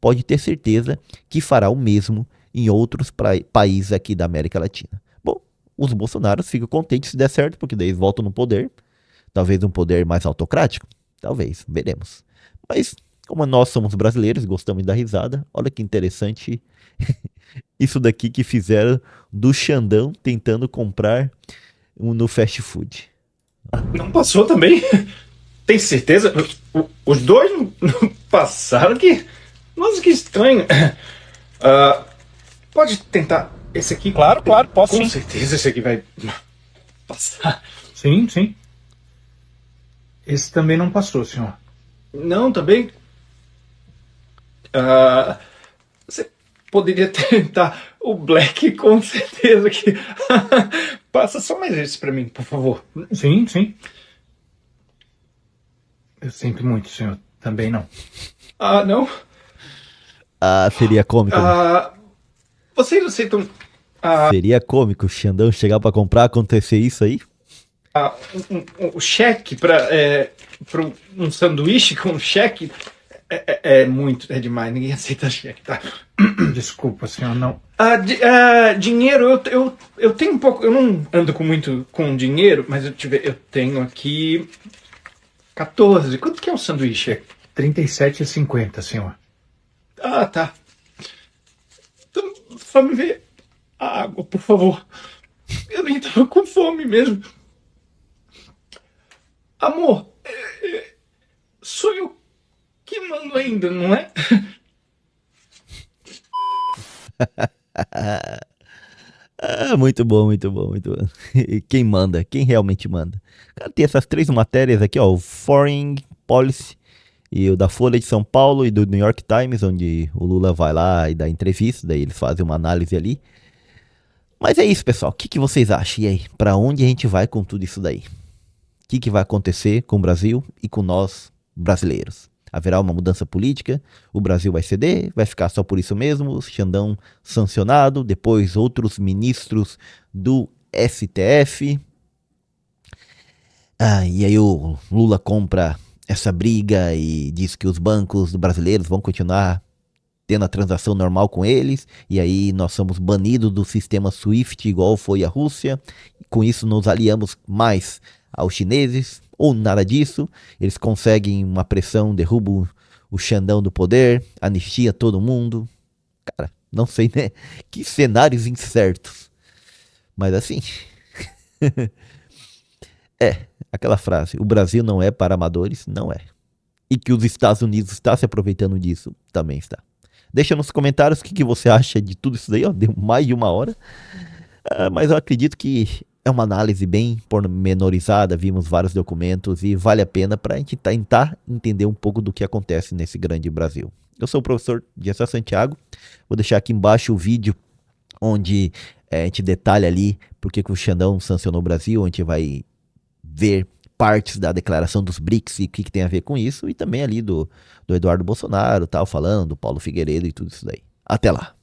pode ter certeza que fará o mesmo em outros países aqui da América Latina. Bom, os bolsonaros ficam contentes se der certo, porque daí eles voltam no poder. Talvez um poder mais autocrático. Talvez, veremos. Mas, como nós somos brasileiros e gostamos de dar risada, olha que interessante isso daqui que fizeram do Xandão tentando comprar no fast food. Não passou também? Tem certeza? Os dois não passaram? Nossa, que estranho. Pode tentar esse aqui? Claro, posso sim. Com certeza esse aqui vai passar. Sim. Esse também não passou, senhor. Não, também? Você poderia tentar o Black, com certeza que passa só mais esse pra mim, por favor. Sim. Eu sinto muito, senhor. Também não. Não? Seria cômico. Vocês aceitam... Seria cômico o Xandão chegar pra comprar, acontecer isso aí? O cheque para um sanduíche com cheque é demais, ninguém aceita cheque, tá? Desculpa, senhor, não. Dinheiro, eu tenho um pouco, eu não ando muito com dinheiro, mas eu tenho aqui 14. Quanto que é um sanduíche? R$37,50, senhor. Tá. Então, Só me vê a água, por favor. Eu nem tava com fome mesmo. Amor, sou eu que mando ainda, não é? Muito bom, muito bom, muito bom. Quem manda? Quem realmente manda? Cara, tem essas 3 matérias aqui, ó, o Foreign Policy e o da Folha de São Paulo e do New York Times, onde o Lula vai lá e dá entrevista, daí eles fazem uma análise ali. Mas é isso, pessoal. O que vocês acham? E aí, pra onde a gente vai com tudo isso daí? O que vai acontecer com o Brasil e com nós, brasileiros? Haverá uma mudança política? O Brasil vai ceder? Vai ficar só por isso mesmo? O Xandão sancionado? Depois outros ministros do STF? E aí o Lula compra essa briga e diz que os bancos brasileiros vão continuar tendo a transação normal com eles, e aí nós somos banidos do sistema SWIFT igual foi a Rússia, com isso nos aliamos mais aos chineses, ou nada disso, eles conseguem uma pressão, derrubam o Xandão do poder, anistia todo mundo, cara, não sei, né, que cenários incertos, mas assim, aquela frase, o Brasil não é para amadores, não é, e que os Estados Unidos está se aproveitando disso, também está. Deixa nos comentários o que você acha de tudo isso daí, ó, deu mais de 1 hora, mas eu acredito que é uma análise bem pormenorizada, vimos vários documentos e vale a pena para a gente tentar entender um pouco do que acontece nesse grande Brasil. Eu sou o professor Gessé Santiago, vou deixar aqui embaixo o vídeo onde a gente detalha ali porque que o Xandão sancionou o Brasil, onde a gente vai ver partes da declaração dos BRICS e o que tem a ver com isso, e também ali do Eduardo Bolsonaro, tal, falando, do Paulo Figueiredo e tudo isso daí. Até lá!